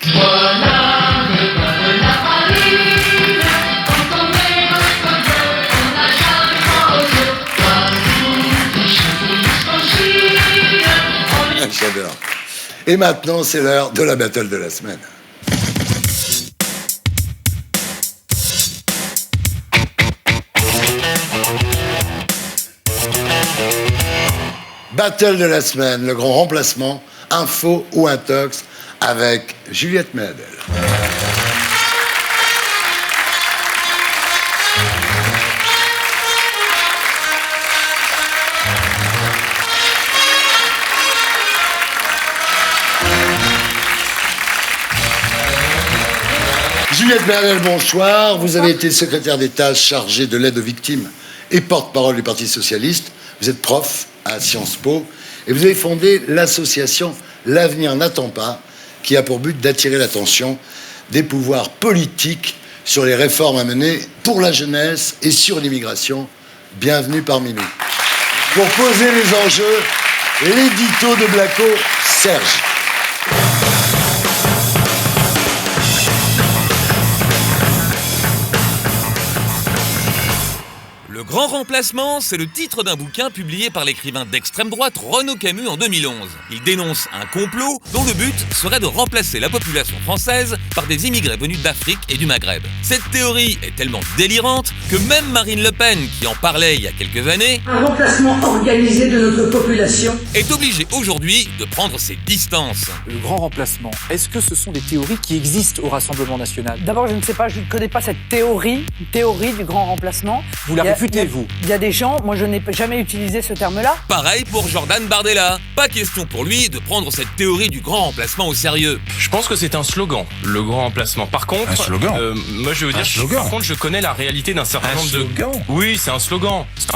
J'adore. Et maintenant, c'est l'heure de la battle de la semaine. Battle de la semaine, le grand remplacement, info ou intox, avec Juliette Méadel. Juliette Méadel, bonsoir. Vous avez été secrétaire d'État chargée de l'aide aux victimes et porte-parole du Parti socialiste. Vous êtes prof à Sciences Po et vous avez fondé l'association L'Avenir n'attend pas, qui a pour but d'attirer l'attention des pouvoirs politiques sur les réformes à mener pour la jeunesse et sur l'immigration. Bienvenue parmi nous. Pour poser les enjeux, l'édito de Blacko, Serge. Le Grand Remplacement, c'est le titre d'un bouquin publié par l'écrivain d'extrême droite Renaud Camus en 2011. Il dénonce un complot dont le but serait de remplacer la population française par des immigrés venus d'Afrique et du Maghreb. Cette théorie est tellement délirante que même Marine Le Pen, qui en parlait il y a quelques années, un remplacement organisé de notre population, est obligée aujourd'hui de prendre ses distances. Le Grand Remplacement, est-ce que ce sont des théories qui existent au Rassemblement National? D'abord, je ne sais pas, je ne connais pas cette théorie du Grand Remplacement. Vous la réfutez? répondez-vous? Il y a des gens, moi je n'ai jamais utilisé ce terme-là. Pareil pour Jordan Bardella. Pas question pour lui de prendre cette théorie du grand remplacement au sérieux. Je pense que c'est un slogan, le grand remplacement. Par contre, moi je veux dire, par contre, je connais la réalité d'un certain nombre de... Oui, c'est un slogan. C'est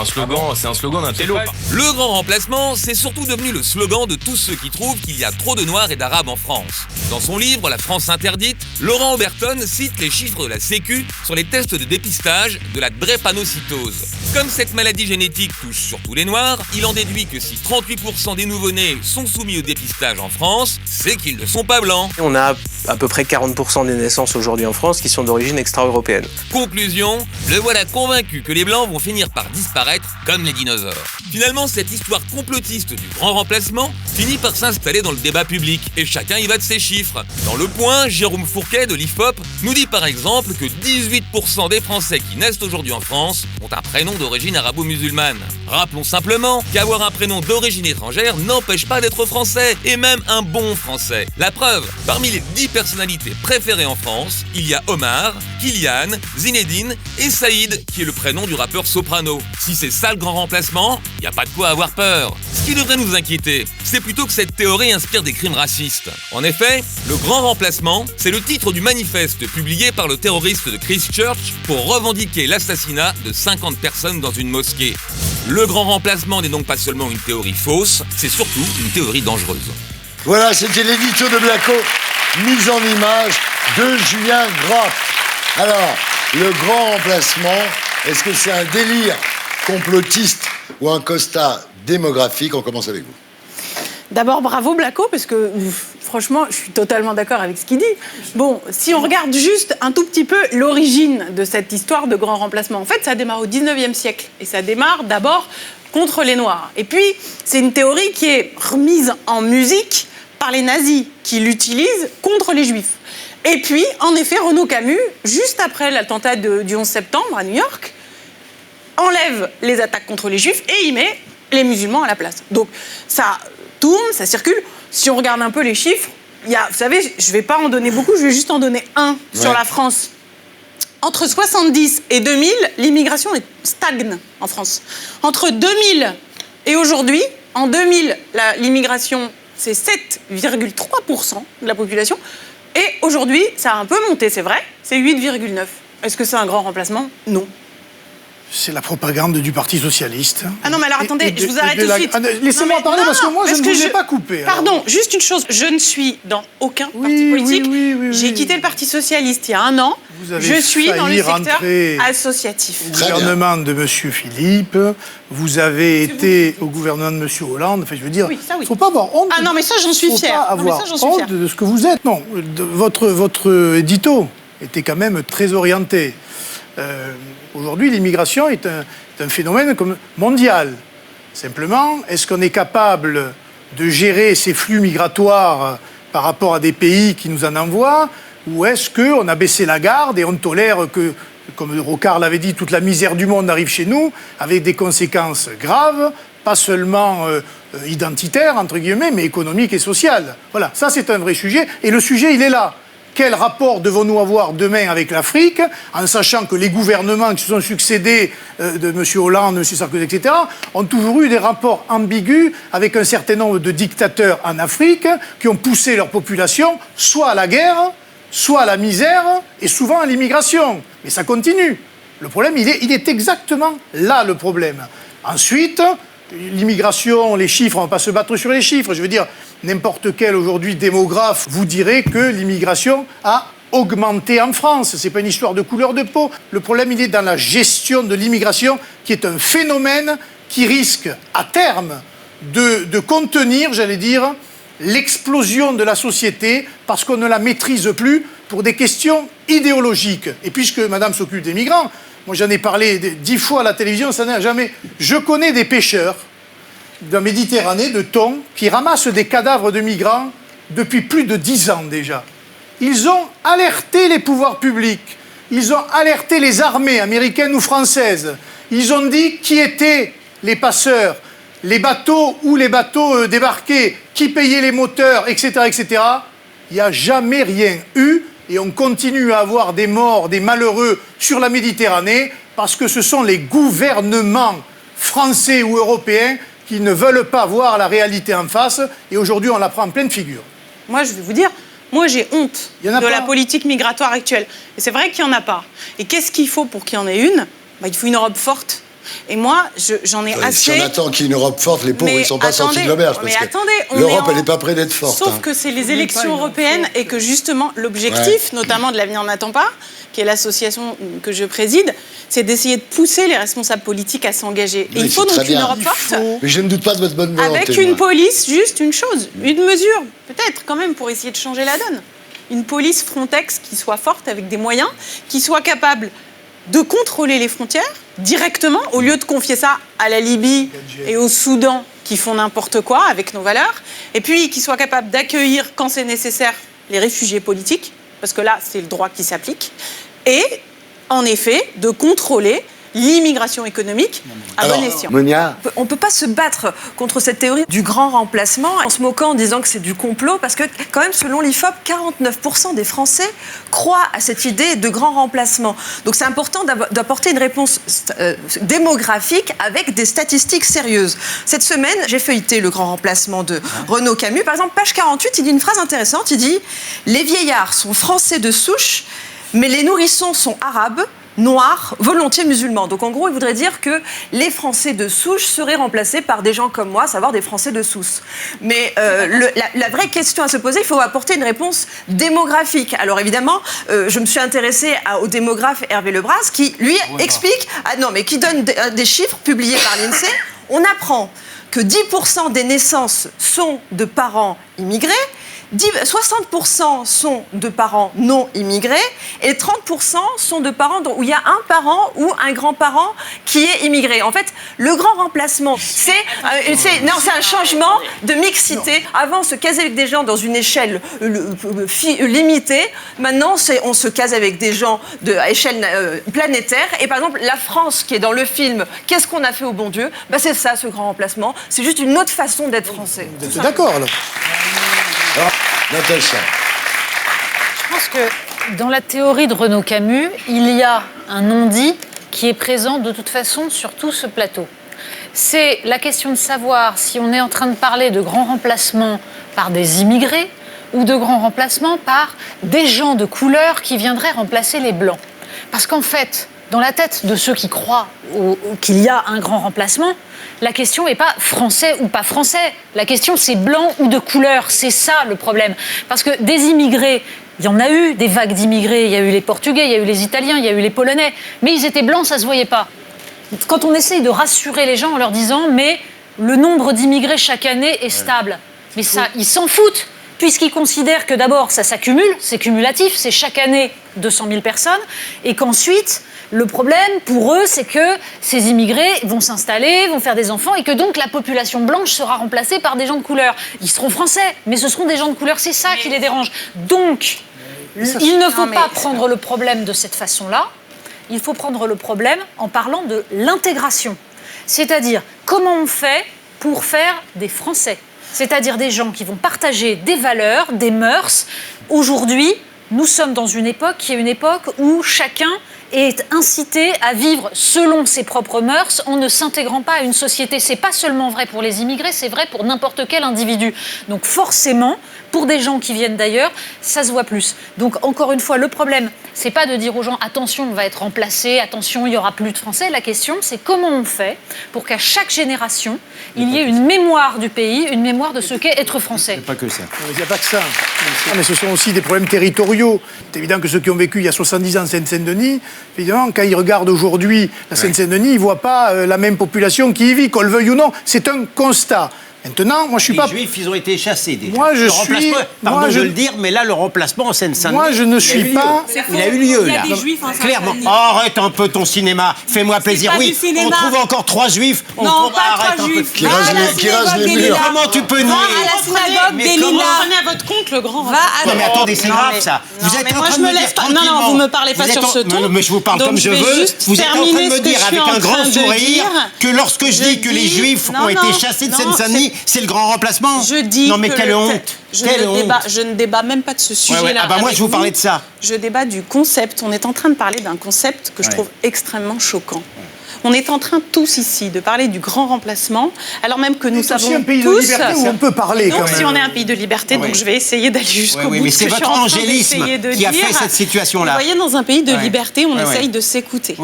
un slogan d'un télo. Le grand remplacement, c'est surtout devenu le slogan de tous ceux qui trouvent qu'il y a trop de Noirs et d'Arabes en France. Dans son livre La France interdite, Laurent Oberton cite les chiffres de la Sécu sur les tests de dépistage de la drépanocytose. Comme cette maladie génétique touche surtout les Noirs, il en déduit que si 38% des nouveau-nés sont soumis au dépistage en France, c'est qu'ils ne sont pas blancs. On a à peu près 40% des naissances aujourd'hui en France qui sont d'origine extra-européenne. Conclusion, le voilà convaincu que les Blancs vont finir par disparaître comme les dinosaures. Finalement, cette histoire complotiste du grand remplacement finit par s'installer dans le débat public et chacun y va de ses chiffres. Dans Le Point, Jérôme Fourquet de l'IFOP nous dit par exemple que 18% des Français qui naissent aujourd'hui en France ont un prénom d'origine arabo-musulmane. Rappelons simplement qu'avoir un prénom d'origine étrangère n'empêche pas d'être français, et même un bon français. La preuve, parmi les 10 personnalités préférées en France, il y a Omar, Kylian, Zinedine et Saïd, qui est le prénom du rappeur Soprano. Si c'est ça le grand remplacement, il n'y a pas de quoi avoir peur. Ce qui devrait nous inquiéter, c'est plutôt que cette théorie inspire des crimes racistes. En effet, le grand remplacement, c'est le titre du manifeste publié par le terroriste de Christchurch pour revendiquer l'assassinat de 50 personnes dans une mosquée. Le grand remplacement n'est donc pas seulement une théorie fausse, c'est surtout une théorie dangereuse. Voilà, c'était l'édito de Blacko, mise en image de Julien Groff. Alors, le grand remplacement, est-ce que c'est un délire complotiste ou un constat démographique? On commence avec vous. D'abord, bravo Blacko, parce que franchement, je suis totalement d'accord avec ce qu'il dit. Bon, si on regarde juste un tout petit peu l'origine de cette histoire de grand remplacement, en fait, ça démarre au 19e siècle. Et ça démarre d'abord contre les Noirs. Et puis, c'est une théorie qui est remise en musique par les nazis, qui l'utilisent contre les Juifs. Et puis, en effet, Renaud Camus, juste après l'attentat du 11 septembre à New York, enlève les attaques contre les Juifs et il met les musulmans à la place. Donc, ça tourne, ça circule. Si on regarde un peu les chiffres, il y a, vous savez, je ne vais pas en donner beaucoup, je vais juste en donner un sur la France. Entre 70 et 2000, l'immigration stagne en France. Entre 2000 et aujourd'hui, en 2000, l'immigration, c'est 7,3% de la population. Et aujourd'hui, ça a un peu monté, c'est vrai, c'est 8,9%. Est-ce que c'est un grand remplacement? Non. C'est la propagande du Parti socialiste. Ah non, mais alors attendez, je vous arrête tout de suite. Laissez-moi parler parce que moi, je ne vous ai pas coupé. Pardon, juste une chose. Je ne suis dans aucun parti politique. J'ai quitté le Parti socialiste il y a un an. Je suis dans le secteur associatif. Au gouvernement de M. Philippe, vous avez été au gouvernement de M. Hollande. Enfin, je veux dire, il ne faut pas avoir honte. Ah non, mais ça, j'en suis fière. Il ne faut pas avoir honte de ce que vous êtes. Non, votre édito était quand même très orienté. Aujourd'hui, l'immigration est un phénomène mondial. Simplement, est-ce qu'on est capable de gérer ces flux migratoires par rapport à des pays qui nous en envoient, ou est-ce qu'on a baissé la garde et on tolère que, comme Rocard l'avait dit, toute la misère du monde arrive chez nous, avec des conséquences graves, pas seulement identitaires, entre guillemets, mais économiques et sociales. Voilà, ça c'est un vrai sujet, et le sujet, il est là. Quel rapport devons-nous avoir demain avec l'Afrique, en sachant que les gouvernements qui se sont succédés de M. Hollande, M. Sarkozy, etc., ont toujours eu des rapports ambigus avec un certain nombre de dictateurs en Afrique qui ont poussé leur population soit à la guerre, soit à la misère, et souvent à l'immigration. Mais ça continue. Le problème, il est exactement là, le problème. Ensuite, l'immigration, les chiffres, on ne va pas se battre sur les chiffres. Je veux dire, n'importe quel aujourd'hui démographe vous dirait que l'immigration a augmenté en France. Ce n'est pas une histoire de couleur de peau. Le problème, il est dans la gestion de l'immigration, qui est un phénomène qui risque, à terme, de contenir, j'allais dire, l'explosion de la société parce qu'on ne la maîtrise plus pour des questions idéologiques. Et puisque madame s'occupe des migrants, moi j'en ai parlé 10 fois à la télévision, ça n'a jamais... Je connais des pêcheurs de la Méditerranée, de thon, qui ramassent des cadavres de migrants depuis plus de 10 ans déjà. Ils ont alerté les pouvoirs publics, ils ont alerté les armées américaines ou françaises, ils ont dit qui étaient les passeurs, les bateaux où les bateaux débarquaient, qui payait les moteurs, etc., etc. Il n'y a jamais rien eu et on continue à avoir des morts, des malheureux sur la Méditerranée parce que ce sont les gouvernements français ou européens qui ne veulent pas voir la réalité en face. Et aujourd'hui, on la prend en pleine figure. Moi, je vais vous dire, moi, j'ai honte de la politique migratoire actuelle. Et c'est vrai qu'il n'y en a pas. Et qu'est-ce qu'il faut pour qu'il y en ait une ? Il faut une Europe forte. Et moi, j'en ai assez... Si on attend qu'il y ait une Europe forte, les pauvres, ils ne sont pas sortis de l'auberge. Parce que l'Europe, elle n'est pas près d'être forte. Sauf que c'est les élections européennes et que justement, l'objectif, notamment de l'Avenir n'attend pas, qui est l'association que je préside, c'est d'essayer de pousser les responsables politiques à s'engager. Et il faut donc une Europe forte. Mais je ne doute pas de votre bonne volonté. Avec une police, juste une chose, une mesure, peut-être quand même pour essayer de changer la donne. Une police Frontex qui soit forte avec des moyens, qui soit capable de contrôler les frontières directement, au lieu de confier ça à la Libye et au Soudan qui font n'importe quoi avec nos valeurs, et puis qui soit capable d'accueillir, quand c'est nécessaire, les réfugiés politiques, parce que là, c'est le droit qui s'applique, et en effet, de contrôler l'immigration économique à bon escient. Monia, on ne peut pas se battre contre cette théorie du grand remplacement en se moquant en disant que c'est du complot, parce que quand même, selon l'IFOP, 49% des Français croient à cette idée de grand remplacement. Donc c'est important d'apporter une réponse démographique avec des statistiques sérieuses. Cette semaine, j'ai feuilleté le grand remplacement de Renaud Camus. Par exemple, page 48, il dit une phrase intéressante, il dit « Les vieillards sont français de souche, mais les nourrissons sont arabes, noirs, volontiers musulmans ». Donc en gros, il voudrait dire que les Français de souche seraient remplacés par des gens comme moi, à savoir des Français de souche. Mais la vraie question à se poser, il faut apporter une réponse démographique. Alors évidemment, je me suis intéressée au démographe Hervé Lebras qui, lui, explique, qui donne des chiffres publiés par l'INSEE. On apprend que 10% des naissances sont de parents immigrés, 60% sont de parents non immigrés et 30% sont de parents où il y a un parent ou un grand-parent qui est immigré. En fait, le grand remplacement, c'est un changement de mixité. Avant, on se casait avec des gens dans une échelle limitée. Maintenant, on se case avec des gens à échelle planétaire. Et par exemple, la France, qui est dans le film « Qu'est-ce qu'on a fait au bon Dieu ?», c'est ça, ce grand remplacement. C'est juste une autre façon d'être français. Vous êtes d'accord, alors ? Natacha. Je pense que dans la théorie de Renaud Camus, il y a un non-dit qui est présent de toute façon sur tout ce plateau. C'est la question de savoir si on est en train de parler de grand remplacement par des immigrés ou de grand remplacement par des gens de couleur qui viendraient remplacer les blancs. Parce qu'en fait, dans la tête de ceux qui croient qu'il y a un grand remplacement, la question n'est pas français ou pas français. La question, c'est blanc ou de couleur. C'est ça le problème. Parce que des immigrés, il y en a eu des vagues d'immigrés. Il y a eu les Portugais, il y a eu les Italiens, il y a eu les Polonais. Mais ils étaient blancs, ça ne se voyait pas. Quand on essaye de rassurer les gens en leur disant « mais le nombre d'immigrés chaque année est stable », mais ça, ils s'en foutent. Puisqu'ils considèrent que d'abord, ça s'accumule, c'est cumulatif, c'est chaque année 200 000 personnes, et qu'ensuite, le problème pour eux, c'est que ces immigrés vont s'installer, vont faire des enfants, et que donc la population blanche sera remplacée par des gens de couleur. Ils seront français, mais ce seront des gens de couleur, c'est ça qui les dérange. Donc, il ne faut pas prendre le problème de cette façon-là, il faut prendre le problème en parlant de l'intégration. C'est-à-dire, comment on fait pour faire des Français ? C'est-à-dire des gens qui vont partager des valeurs, des mœurs. Aujourd'hui, nous sommes dans une époque qui est une époque où chacun est incité à vivre selon ses propres mœurs en ne s'intégrant pas à une société. C'est pas seulement vrai pour les immigrés, c'est vrai pour n'importe quel individu. Donc forcément, pour des gens qui viennent d'ailleurs, ça se voit plus. Donc encore une fois, le problème, c'est pas de dire aux gens « attention, on va être remplacé, attention, il y aura plus de Français ». La question, c'est comment on fait pour qu'à chaque génération, il y ait une mémoire du pays, une mémoire de ce qu'est être français. C'est pas que ça. Il n'y a pas que ça. Mais ce sont aussi des problèmes territoriaux. C'est évident que ceux qui ont vécu il y a 70 ans en Seine-Saint-Denis, évidemment, quand ils regardent aujourd'hui la Seine-Saint-Denis, ils ne voient pas la même population qui y vit, qu'on le veuille ou non. C'est un constat. Maintenant, moi je suis les pas. Les Juifs, ils ont été chassés déjà. Moi je suis. Pardon de le dire, mais là le remplacement en Seine-Saint-Denis. Moi je ne suis pas. Il a eu lieu là. Il y a des Juifs en Clairement. Seine-Saint-Denis. Arrête un peu ton cinéma. Fais-moi plaisir. Oui. On trouve encore 3 Juifs. Non, pas 3 Juifs. Qui rasent les murs. Comment tu peux nier? Va à la synagogue des Lilas. Prenez à votre compte le grand. Va à Non mais attendez, c'est grave ça. Vous êtes en train de me dire tranquillement. Non, vous me parlez pas sur ce ton. Mais je vous parle comme je veux. Vous êtes en train de me dire avec un grand sourire que lorsque je dis que les Juifs ont été chassés de Seine-Saint-Denis, oui, c'est le grand remplacement. Je dis non mais que quelle honte. Je ne débat même pas de ce sujet-là. Moi, je vous parlais de ça. Je débat du concept. On est en train de parler d'un concept que je trouve extrêmement choquant. On est en train tous ici de parler du grand remplacement, alors même que nous savons tous... C'est un pays de liberté où on peut parler, donc, quand même. si on est un pays de liberté, donc je vais essayer d'aller jusqu'au bout. Mais c'est votre angélisme qui a fait cette situation-là. Vous voyez, dans un pays de liberté, on essaye de s'écouter.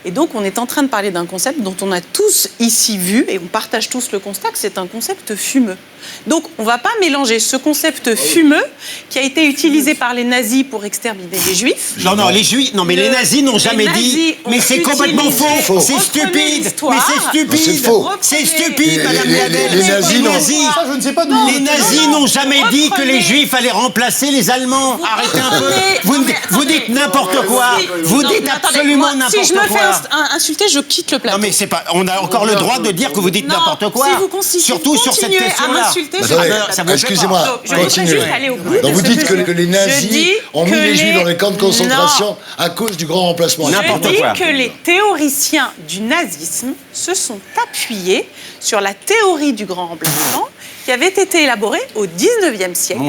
Et donc, on est en train de parler d'un concept dont on a tous ici vu, et on partage tous le constat que c'est un concept fumeux. Donc, on ne va pas mélanger ce concept fumeux qui a été utilisé par les nazis pour exterminer les juifs. Non, les juifs, non, mais les nazis n'ont jamais dit. Mais c'est complètement faux. C'est stupide. Mais c'est stupide. C'est faux. C'est stupide, Madame Miadel. Les nazis n'ont... Ça, je ne sais pas d'où... Les nazis n'ont jamais dit que les juifs allaient remplacer les Allemands. Arrêtez un peu. Vous dites n'importe quoi. Vous dites absolument n'importe quoi. Si je me fais insulter, je quitte le plateau. Non, mais c'est pas... On a encore le droit de dire que vous dites n'importe quoi. Surtout sur cette question-là. Excusez-moi, continuez. Donc vous dites que les nazis ont mis les juifs dans les camps de concentration à cause du grand remplacement. Je dis que les théoriciens du nazisme se sont appuyés sur la théorie du grand remplacement qui avait été élaborée au XIXe siècle,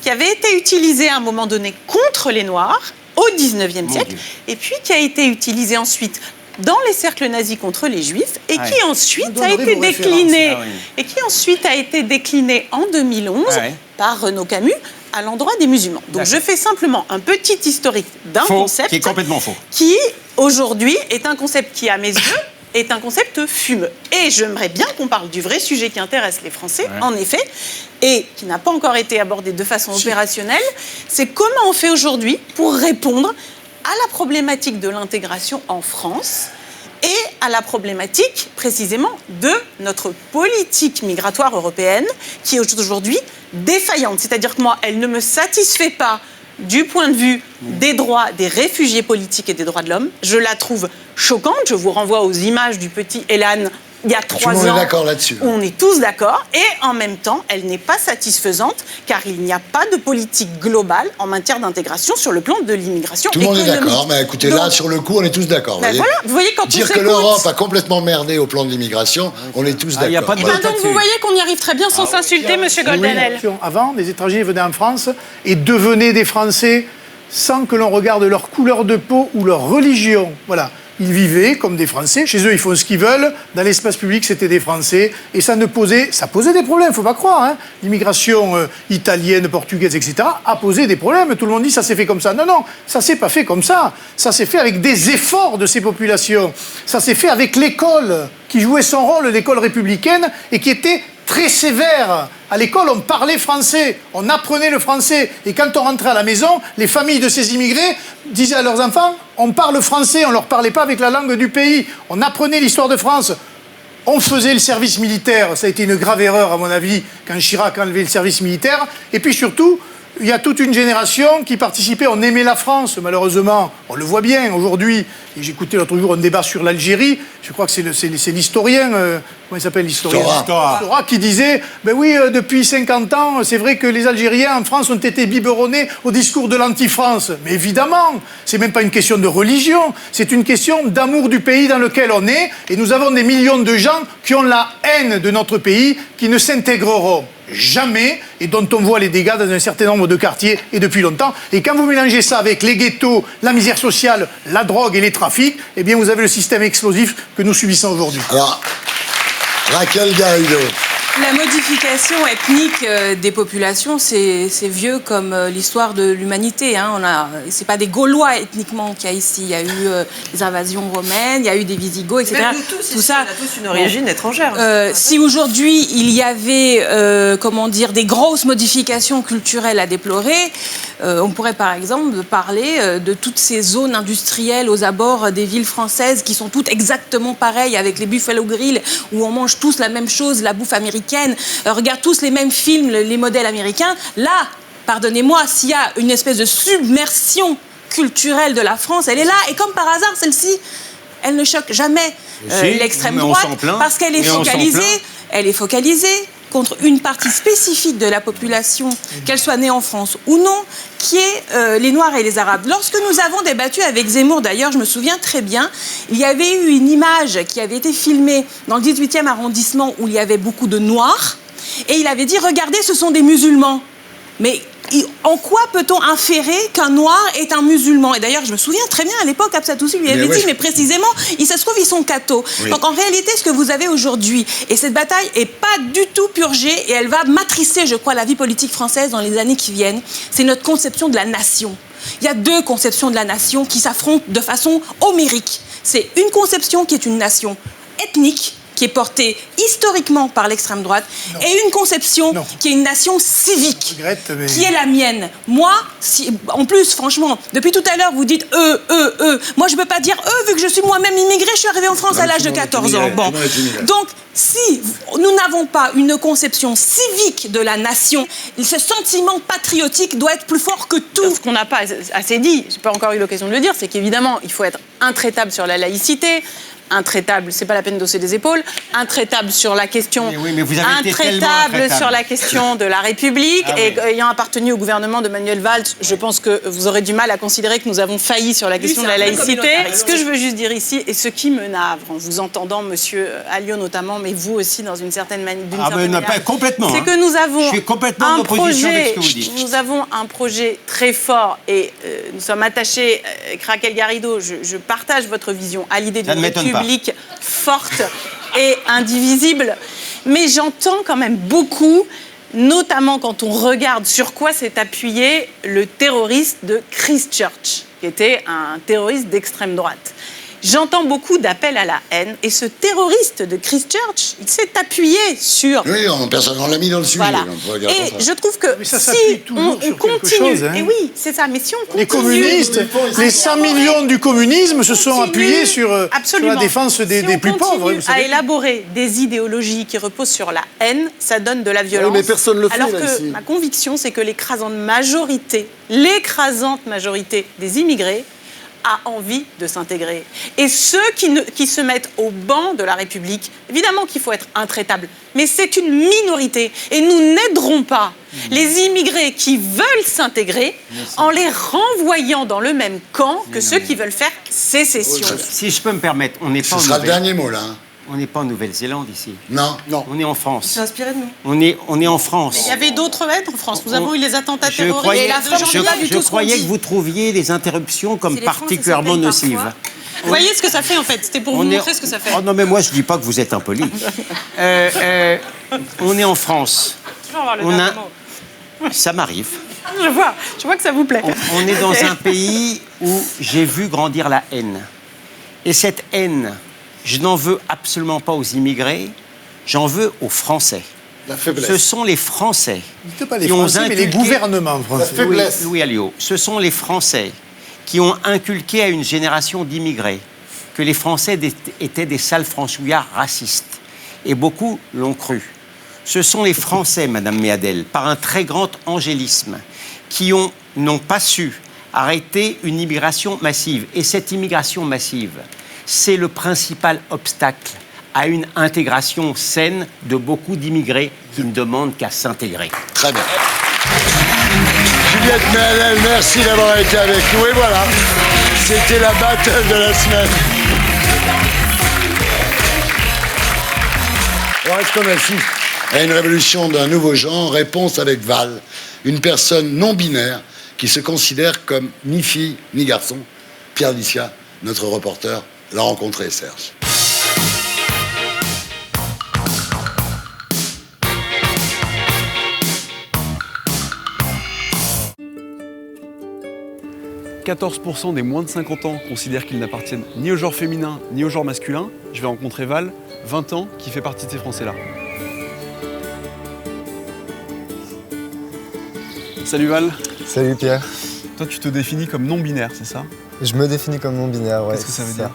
qui avait été utilisée à un moment donné contre les Noirs au XIXe siècle, et puis qui a été utilisée ensuite dans les cercles nazis contre les juifs et qui ensuite a été décliné en 2011 par Renaud Camus à l'endroit des musulmans. Donc je fais simplement un petit historique d'un concept qui est complètement faux. Qui aujourd'hui est un concept qui à mes yeux est un concept fumeux. Et j'aimerais bien qu'on parle du vrai sujet qui intéresse les Français, en effet, et qui n'a pas encore été abordé de façon opérationnelle, c'est comment on fait aujourd'hui pour répondre à la problématique de l'intégration en France et à la problématique, précisément, de notre politique migratoire européenne, qui est aujourd'hui défaillante. C'est-à-dire que moi, elle ne me satisfait pas du point de vue des droits des réfugiés politiques et des droits de l'homme. Je la trouve choquante. Je vous renvoie aux images du petit Elan il y a 3 ans. Tout le monde est d'accord là-dessus. On est tous d'accord. Et en même temps, elle n'est pas satisfaisante car il n'y a pas de politique globale en matière d'intégration sur le plan de l'immigration économique. Tout le monde est d'accord. Mais écoutez, là, donc, sur le coup, on est tous d'accord. Ben voilà, vous voyez, quand dire que l'Europe a complètement merdé au plan de l'immigration, on est tous d'accord. Y a pas de donc vous voyez qu'on y arrive très bien sans s'insulter, monsieur Goldanel. Avant, les étrangers venaient en France et devenaient des Français sans que l'on regarde leur couleur de peau ou leur religion. Voilà. Ils vivaient comme des Français. Chez eux, ils font ce qu'ils veulent. Dans l'espace public, c'était des Français. Et ça posait des problèmes, il ne faut pas croire. Hein. L'immigration italienne, portugaise, etc. a posé des problèmes. Tout le monde dit ça s'est fait comme ça. Non, ça ne s'est pas fait comme ça. Ça s'est fait avec des efforts de ces populations. Ça s'est fait avec l'école, qui jouait son rôle, l'école républicaine, et qui était très sévère. À l'école, on parlait français, on apprenait le français. Et quand on rentrait à la maison, les familles de ces immigrés disaient à leurs enfants, on parle français, on ne leur parlait pas avec la langue du pays. On apprenait l'histoire de France. On faisait le service militaire. Ça a été une grave erreur, à mon avis, quand Chirac a enlevé le service militaire. Et puis surtout, il y a toute une génération qui participait, on aimait la France, malheureusement, on le voit bien aujourd'hui. Et j'écoutais l'autre jour un débat sur l'Algérie, je crois que c'est l'historien, comment il s'appelle l'historien Stora, qui disait, ben oui, depuis 50 ans, c'est vrai que les Algériens en France ont été biberonnés au discours de l'anti-France. Mais évidemment, c'est même pas une question de religion, c'est une question d'amour du pays dans lequel on est, et nous avons des millions de gens qui ont la haine de notre pays, qui ne s'intégreront jamais, et dont on voit les dégâts dans un certain nombre de quartiers et depuis longtemps. Et quand vous mélangez ça avec les ghettos, la misère sociale, la drogue et les trafics, eh bien vous avez le système explosif que nous subissons aujourd'hui. Alors, Raquel Garrido. La modification ethnique des populations, c'est vieux comme l'histoire de l'humanité. Hein. C'est pas des Gaulois ethniquement qu'il y a ici. Il y a eu des invasions romaines, il y a eu des Visigoths, etc. Même nous tous, tout ça, on a tous une origine étrangère. Si aujourd'hui il y avait, des grosses modifications culturelles à déplorer, on pourrait par exemple parler de toutes ces zones industrielles aux abords des villes françaises qui sont toutes exactement pareilles, avec les Buffalo Grill où on mange tous la même chose, la bouffe américaine. Regarde tous les mêmes films, les modèles américains. Là, pardonnez-moi, s'il y a une espèce de submersion culturelle de la France, elle est là. Et comme par hasard, celle-ci, elle ne choque jamais l'extrême droite parce qu'elle est focalisée. Elle est focalisée contre une partie spécifique de la population, qu'elle soit née en France ou non, qui est les Noirs et les Arabes. Lorsque nous avons débattu avec Zemmour, d'ailleurs, je me souviens très bien, il y avait eu une image qui avait été filmée dans le 18e arrondissement où il y avait beaucoup de Noirs, et il avait dit « Regardez, ce sont des musulmans ». Mais en quoi peut-on inférer qu'un noir est un musulman? Et d'ailleurs, je me souviens très bien, à l'époque, Absatoussi lui avait dit, mais précisément, ça se trouve, ils sont cathos. Oui. Donc en réalité, ce que vous avez aujourd'hui, et cette bataille n'est pas du tout purgée, et elle va matricer, je crois, la vie politique française dans les années qui viennent, c'est notre conception de la nation. Il y a deux conceptions de la nation qui s'affrontent de façon homérique. C'est une conception qui est une nation ethnique, qui est portée historiquement par l'extrême droite, et une conception qui est une nation civique, qui est la mienne. Moi, en plus, franchement, depuis tout à l'heure, vous dites Moi, je ne peux pas dire vu que je suis moi-même immigrée, je suis arrivée en France à l'âge de 14 ans. Bon. Donc, si nous n'avons pas une conception civique de la nation, ce sentiment patriotique doit être plus fort que tout. Ce qu'on n'a pas assez dit, je n'ai pas encore eu l'occasion de le dire, c'est qu'évidemment, il faut être intraitable sur la laïcité, intraitable, c'est pas la peine d'hausser les épaules, intraitable sur la question, intraitable sur la question de la République, et ayant appartenu au gouvernement de Manuel Valls, je pense que vous aurez du mal à considérer que nous avons failli sur la question de la laïcité. Ce que je veux juste dire ici, et ce qui me navre en vous entendant, monsieur Alliot notamment, mais vous aussi dans une certaine manière, complètement, c'est que nous avons je suis complètement en opposition avec ce que vous dites. Nous avons un projet très fort et nous sommes attachés, Raquel Garrido, je partage votre vision à l'idée d'une République forte et indivisible, mais j'entends quand même beaucoup, notamment quand on regarde sur quoi s'est appuyé le terroriste de Christchurch, qui était un terroriste d'extrême droite. J'entends beaucoup d'appels à la haine, et ce terroriste de Christchurch, il s'est appuyé sur... Oui, on l'a mis dans le sujet. Voilà. Et je trouve que si on continue... Et oui, c'est ça, mais si on continue... Les communistes, les 100 millions du communisme se sont appuyés sur la défense des plus pauvres. Vous savez. À élaborer des idéologies qui reposent sur la haine, ça donne de la violence. Oui, mais personne ne le fait, alors là, que ici. ma conviction, c'est que l'écrasante majorité des immigrés a envie de s'intégrer. Et ceux qui se mettent au banc de la République, évidemment qu'il faut être intraitable, mais c'est une minorité. Et nous n'aiderons pas les immigrés qui veulent s'intégrer en les renvoyant dans le même camp que ceux qui veulent faire sécession. Si je peux me permettre, on n'est pas Ce sera le dernier mot, là. On n'est pas en Nouvelle-Zélande ici. Non. On est en France. C'est inspiré de nous. On est en France. Il y avait d'autres aides en France. Nous avons eu les attentats terroristes. Et la France, je croyais que vous trouviez les interruptions comme particulièrement nocives. Vous voyez ce que ça fait en fait. C'était pour vous montrer ce que ça fait. Oh non, mais moi je dis pas que vous êtes impoli. On est en France. Ça m'arrive. Je vois que ça vous plaît. On est dans un pays où j'ai vu grandir la haine. Et cette haine, je n'en veux absolument pas aux immigrés, j'en veux aux Français. La faiblesse. Ce sont les Français. Pas les Français, mais les gouvernements français. La faiblesse. Louis Alliot, ce sont les Français qui ont inculqué à une génération d'immigrés que les Français étaient des sales franchouillards racistes. Et beaucoup l'ont cru. Ce sont les Français, Madame Méadel, par un très grand angélisme, qui n'ont pas su arrêter une immigration massive. Et cette immigration massive, c'est le principal obstacle à une intégration saine de beaucoup d'immigrés qui ne demandent qu'à s'intégrer. Très bien. Juliette Méadel, merci d'avoir été avec nous. Et voilà, c'était la battle de la semaine. On reste comme assis à une révolution d'un nouveau genre, réponse avec Val, une personne non binaire qui se considère comme ni fille ni garçon. Pierre Licia, notre reporter, l'a rencontré, Serge. « 14% des moins de 50 ans considèrent qu'ils n'appartiennent ni au genre féminin ni au genre masculin. Je vais rencontrer Val, 20 ans, qui fait partie de ces Français-là. Salut Val. Salut Pierre. Toi, tu te définis comme non-binaire, c'est ça? Je me définis comme non-binaire, ouais. Qu'est-ce que ça veut dire?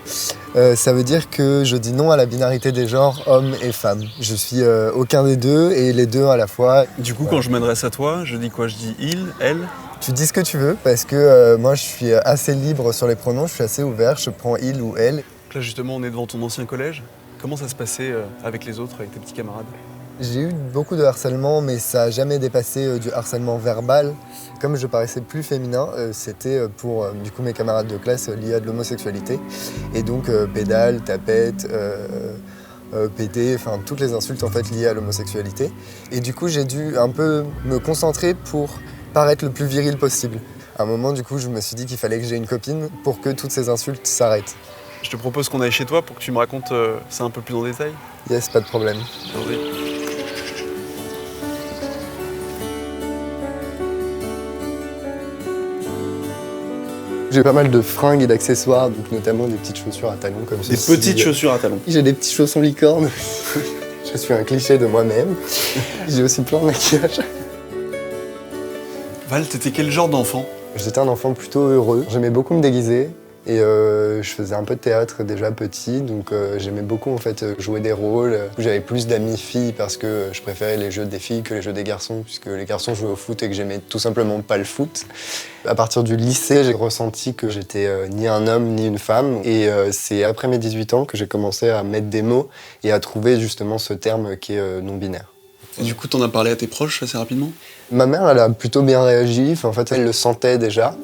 Ça veut dire que je dis non à la binarité des genres homme et femme. Je suis aucun des deux et les deux à la fois. Du coup, quand je m'adresse à toi, je dis quoi? Je dis il, elle? Tu dis ce que tu veux parce que moi je suis assez libre sur les pronoms, je suis assez ouvert, je prends il ou elle. Là justement, on est devant ton ancien collège. Comment ça se passait avec les autres, avec tes petits camarades? J'ai eu beaucoup de harcèlement, mais ça n'a jamais dépassé du harcèlement verbal. Comme je paraissais plus féminin, c'était pour du coup mes camarades de classe liés à de l'homosexualité. Et donc pédale, tapette, pédé, enfin toutes les insultes en fait liées à l'homosexualité. Et du coup j'ai dû un peu me concentrer pour paraître le plus viril possible. À un moment du coup je me suis dit qu'il fallait que j'aie une copine pour que toutes ces insultes s'arrêtent. Je te propose qu'on aille chez toi pour que tu me racontes ça un peu plus en détail. Yes, pas de problème. Oui. J'ai pas mal de fringues et d'accessoires, donc notamment des petites chaussures à talons comme Des ceci. petites chaussures à talons. J'ai des petits chaussons licornes. Je suis un cliché de moi-même. J'ai aussi plein de maquillage. Val, t'étais quel genre d'enfant? J'étais un enfant plutôt heureux. J'aimais beaucoup me déguiser. Et je faisais un peu de théâtre déjà petit, donc j'aimais beaucoup en fait jouer des rôles. J'avais plus d'amis filles parce que je préférais les jeux des filles que les jeux des garçons, puisque les garçons jouaient au foot et que j'aimais tout simplement pas le foot. À partir du lycée, j'ai ressenti que j'étais ni un homme ni une femme. Et c'est après mes 18 ans que j'ai commencé à mettre des mots et à trouver justement ce terme qui est non-binaire. Et du coup, t'en as parlé à tes proches assez rapidement? Ma mère, elle a plutôt bien réagi. Enfin, en fait, elle le sentait déjà.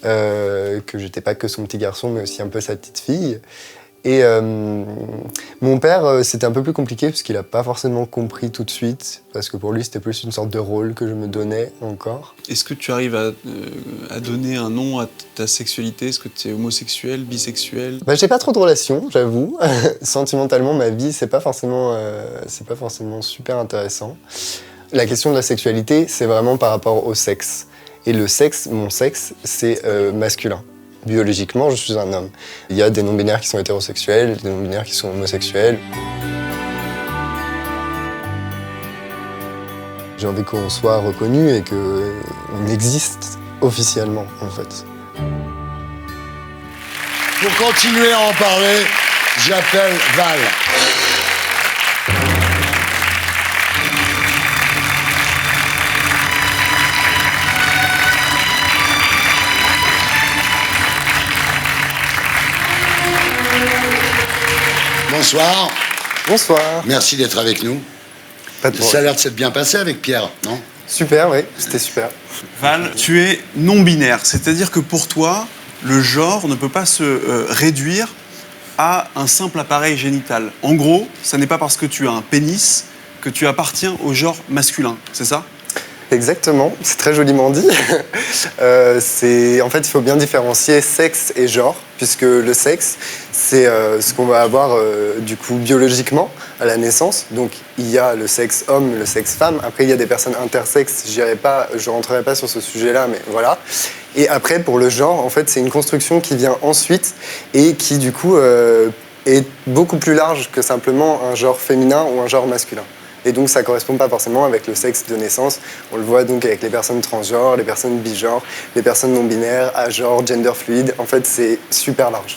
Que j'étais pas que son petit garçon, mais aussi un peu sa petite fille. Et mon père, c'était un peu plus compliqué, parce qu'il a pas forcément compris tout de suite, parce que pour lui, c'était plus une sorte de rôle que je me donnais encore. Est-ce que tu arrives à donner un nom à ta sexualité? Est-ce que tu es homosexuel, bisexuel? J'ai pas trop de relations, j'avoue. Sentimentalement, ma vie, c'est pas forcément super intéressant. La question de la sexualité, c'est vraiment par rapport au sexe. Et le sexe, mon sexe, c'est masculin. Biologiquement, je suis un homme. Il y a des non-binaires qui sont hétérosexuels, des non-binaires qui sont homosexuels. J'ai envie qu'on soit reconnu et qu'on existe officiellement, en fait. Pour continuer à en parler, j'appelle Val. Bonsoir. Bonsoir. Merci d'être avec nous. Ça a l'air de s'être bien passé avec Pierre, non? Super, oui, c'était super. Val, tu es non-binaire, c'est-à-dire que pour toi, le genre ne peut pas se réduire à un simple appareil génital. En gros, ça n'est pas parce que tu as un pénis que tu appartiens au genre masculin, c'est ça? Exactement, c'est très joliment dit. En fait, il faut bien différencier sexe et genre, puisque le sexe, c'est ce qu'on va avoir du coup biologiquement à la naissance. Donc, il y a le sexe homme, le sexe femme. Après, il y a des personnes intersexes. Je rentrerai pas sur ce sujet-là, mais voilà. Et après, pour le genre, en fait, c'est une construction qui vient ensuite et qui du coup est beaucoup plus large que simplement un genre féminin ou un genre masculin. Et donc ça ne correspond pas forcément avec le sexe de naissance. On le voit donc avec les personnes transgenres, les personnes bigenres, les personnes non-binaires, agenres, gender fluide. En fait, c'est super large.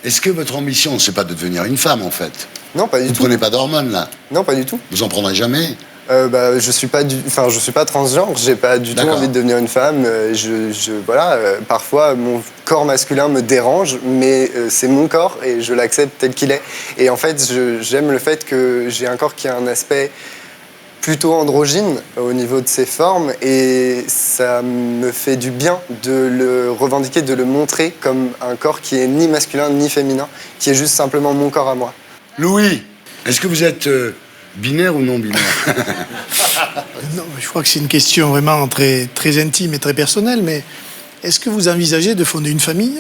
Est-ce que votre ambition, c'est pas de devenir une femme, en fait? Non, pas du tout. Vous prenez pas d'hormones, là? Non, pas du tout. Vous en prendrez jamais? Je suis pas transgenre, j'ai pas du tout envie de devenir une femme. Parfois mon corps masculin me dérange, mais c'est mon corps et je l'accepte tel qu'il est. Et en fait, j'aime le fait que j'ai un corps qui a un aspect plutôt androgyne au niveau de ses formes et ça me fait du bien de le revendiquer, de le montrer comme un corps qui est ni masculin ni féminin, qui est juste simplement mon corps à moi. Louis, est-ce que vous êtes binaire ou non binaire? Non, je crois que c'est une question vraiment très, très intime et très personnelle, mais est-ce que vous envisagez de fonder une famille?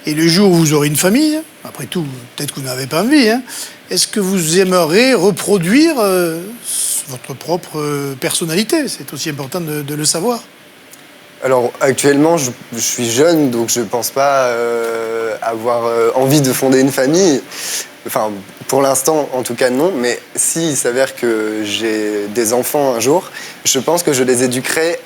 Et le jour où vous aurez une famille, après tout, peut-être que vous n'avez pas envie, hein, est-ce que vous aimeriez reproduire votre propre personnalité? C'est aussi important de le savoir. Alors actuellement, je suis jeune, donc je ne pense pas avoir envie de fonder une famille. Enfin, pour l'instant, en tout cas, non. Mais s'il s'avère que j'ai des enfants un jour, je pense que je les éduquerai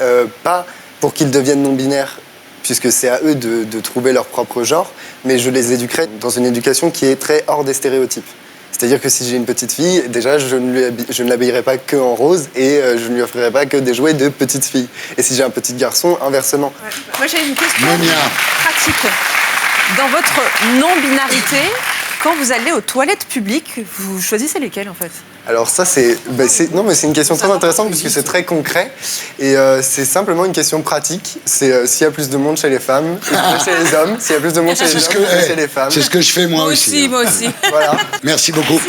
pas pour qu'ils deviennent non-binaires, puisque c'est à eux de trouver leur propre genre, mais je les éduquerai dans une éducation qui est très hors des stéréotypes. C'est-à-dire que si j'ai une petite fille, déjà, je ne l'habillerai pas que en rose et je ne lui offrirai pas que des jouets de petite fille. Et si j'ai un petit garçon, inversement. Ouais. Moi, j'ai une question pratique. Dans votre non-binarité, Quand vous allez aux toilettes publiques, vous choisissez lesquelles en fait? Alors ça, c'est une question très intéressante puisque c'est très concret et c'est simplement une question pratique. C'est s'il y a plus de monde chez les femmes, chez les hommes. S'il y a plus de monde chez les hommes, chez les femmes. C'est ce que je fais moi aussi. Moi aussi. Voilà. Merci beaucoup.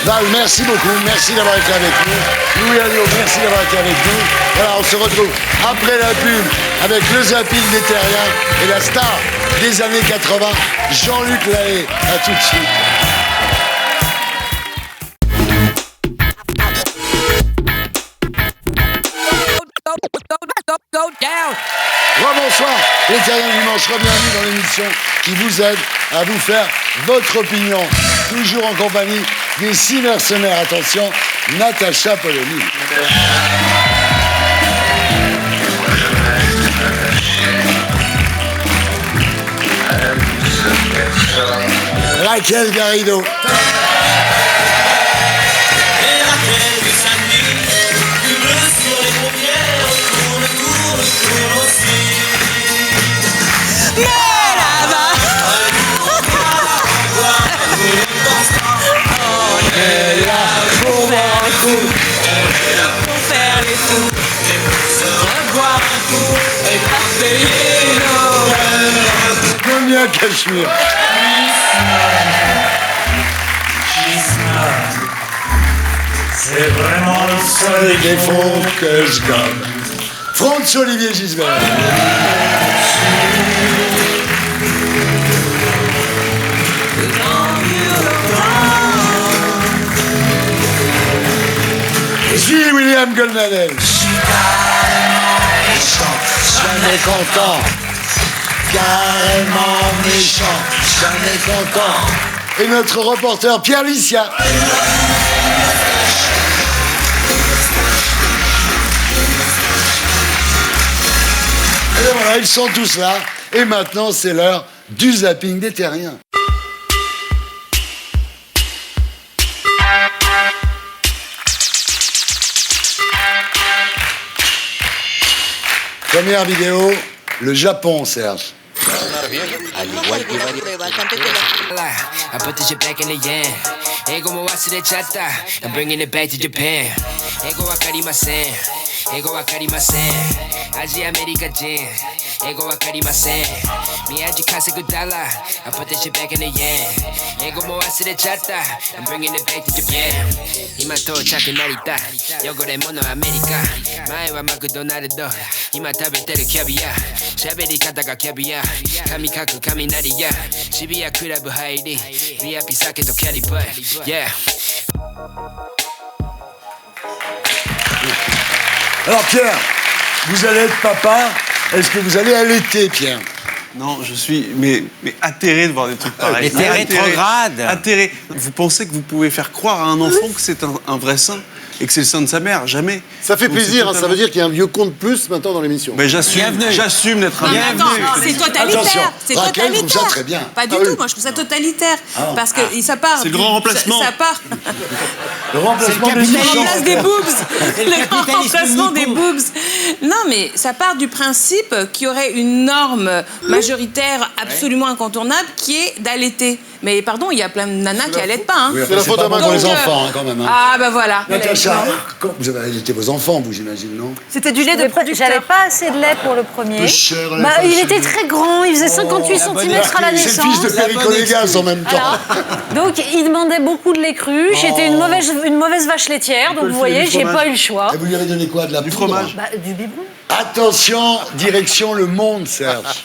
Val, merci beaucoup, merci d'avoir été avec nous. Louis Alliot, merci d'avoir été avec nous. Voilà, on se retrouve après la pub avec le zapping des terriens et la star des années 80, Jean-Luc Lahaye. À tout de suite. Rebonsoir, les terriens du dimanche, bienvenue dans l'émission qui vous aide à vous faire votre opinion. Toujours en compagnie des 6 mercenaires. Attention, Natacha Polony. Raquel Garrido. Pour faire les fous, boire un coup et pas payer nos rêves. J'aime bien Cachemire. C'est vraiment le seul défaut que je gomme. Franz-Olivier Gisbert. J. William Goldnadel. Jamais content. Carrément méchant. Jamais content. Et notre reporter Pierre Licia. Et voilà, ils sont tous là. Et maintenant, c'est l'heure du zapping des terriens. Première vidéo, le Japon, Serge. I put this shit back in the yen. Ego mo wasurechatta. I'm bringing it back to Japan. Ego wakarimasen. Ego wakarimasen. Asia America jin. Ego wakarimasen. Miyaji kasegu dollar. I put this shit back in the yen. Ego mo wasurechatta. I'm bringing it back to Japan. Ima touchaku narita. Yogore mono America. Mae wa McDonald's. Ima tabeteru caviar. Shaberi kata ga caviar. Kami kaku kaminari ya. Shibuya club hairi. VIP sake to carry boy. Yeah. Alors Pierre, vous allez être papa. Est-ce que vous allez allaiter, Pierre? Non, je suis mais atterré de voir des trucs pareils. Mais t'es rétrograde. Atterré. Vous pensez que vous pouvez faire croire à un enfant que c'est un vrai saint et que c'est le sein de sa mère? Jamais. Ça fait Donc, plaisir, totalement... ça veut dire qu'il y a un vieux con de plus maintenant dans l'émission. Mais j'assume d'être un Attends, c'est totalitaire. Attention, C'est Raquel totalitaire. trouve ça très bien. Pas du tout, moi je trouve ça totalitaire. Parce que ça part. C'est le grand remplacement. Ça part. Le remplacement Le remplacement des boobs. Le grand capitalisme remplacement des nippon. boobs. Non, mais ça part du principe qu'il y aurait une norme majoritaire absolument incontournable qui est d'allaiter. Mais pardon, il y a plein de nanas qui allaitent pas. Hein. Oui, enfin, c'est pas bon pour les Donc, enfants, quand même. Hein. Ah, bah voilà. Natacha, vous avez allaité vos enfants, vous, j'imagine, non? C'était du lait de producteur. J'avais pas assez de lait pour le premier. Peu cher, Bah, la il vache. était très grand, il faisait 58 cm à la C'est le fils naissance. de Péricolégas en même temps. Voilà. Donc il demandait beaucoup de lait cru. J'étais une mauvaise vache laitière, donc vous voyez, j'ai pas eu le choix. Et vous lui avez donné quoi? De la Du poudre? fromage. Bah, du biberon. Attention, direction le monde, Serge.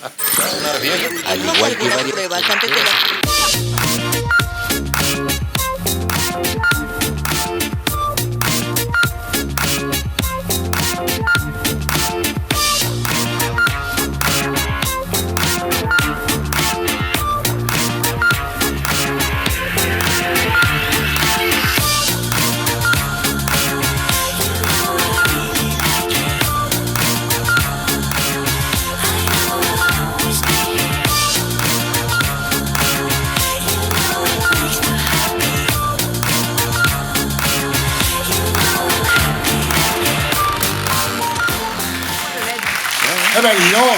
Ah ben non.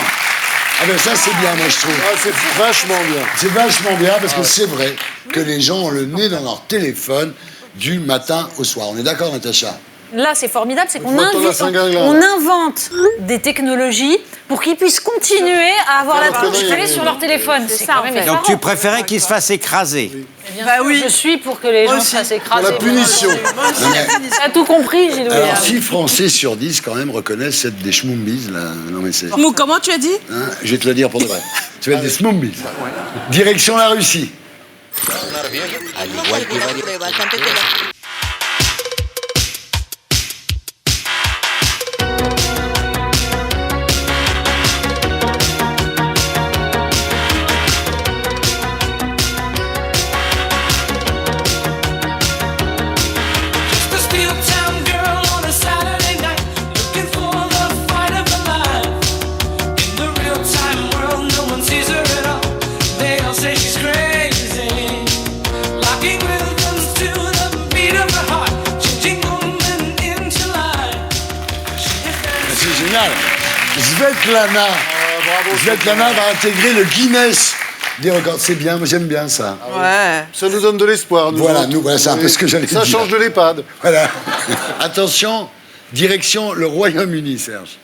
Ah ben ça c'est bien, moi je trouve. Ah, c'est vachement bien. C'est vachement bien parce que c'est vrai que les gens ont le nez dans leur téléphone du matin au soir. On est d'accord, Natacha? Là, c'est formidable, c'est qu'on Une fois que t'en as cinq gars, on invente des technologies pour qu'ils puissent continuer à avoir la touche calée sur leur téléphone. C'est ça, en fait. Donc tu préférais qu'il se fasse écraser? Bah oui. Je suis pour que les gens se fassent écraser. La punition. T'as tout compris, Gilles. Alors 6 Français sur 10 quand même reconnaissent être des schmoumbies là. Non mais c'est. Comment tu as dit? Hein, je vais te le dire pour de vrai. Tu vas être des schmoumbies. Direction la Russie. Svetlana va intégrer le Guinness des records. C'est bien, moi j'aime bien ça. Ouais. Ça nous donne de l'espoir. Voilà, c'est un peu ce que j'allais dire. Ça change de l'EHPAD. Voilà. Attention, direction le Royaume-Uni, Serge.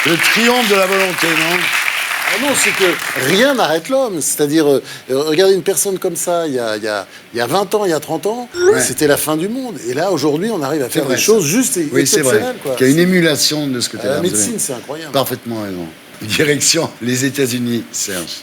Le triomphe de la volonté, non? Ah non, c'est que rien n'arrête l'homme. C'est-à-dire, regardez une personne comme ça, il y a 20 ans, il y a 30 ans, c'était la fin du monde. Et là, aujourd'hui, on arrive à faire des choses juste exceptionnelles. Oui, c'est vrai. Il y a une émulation de ce que tu as dit. La médecine, c'est incroyable. Parfaitement raison. Direction les États-Unis, Serge.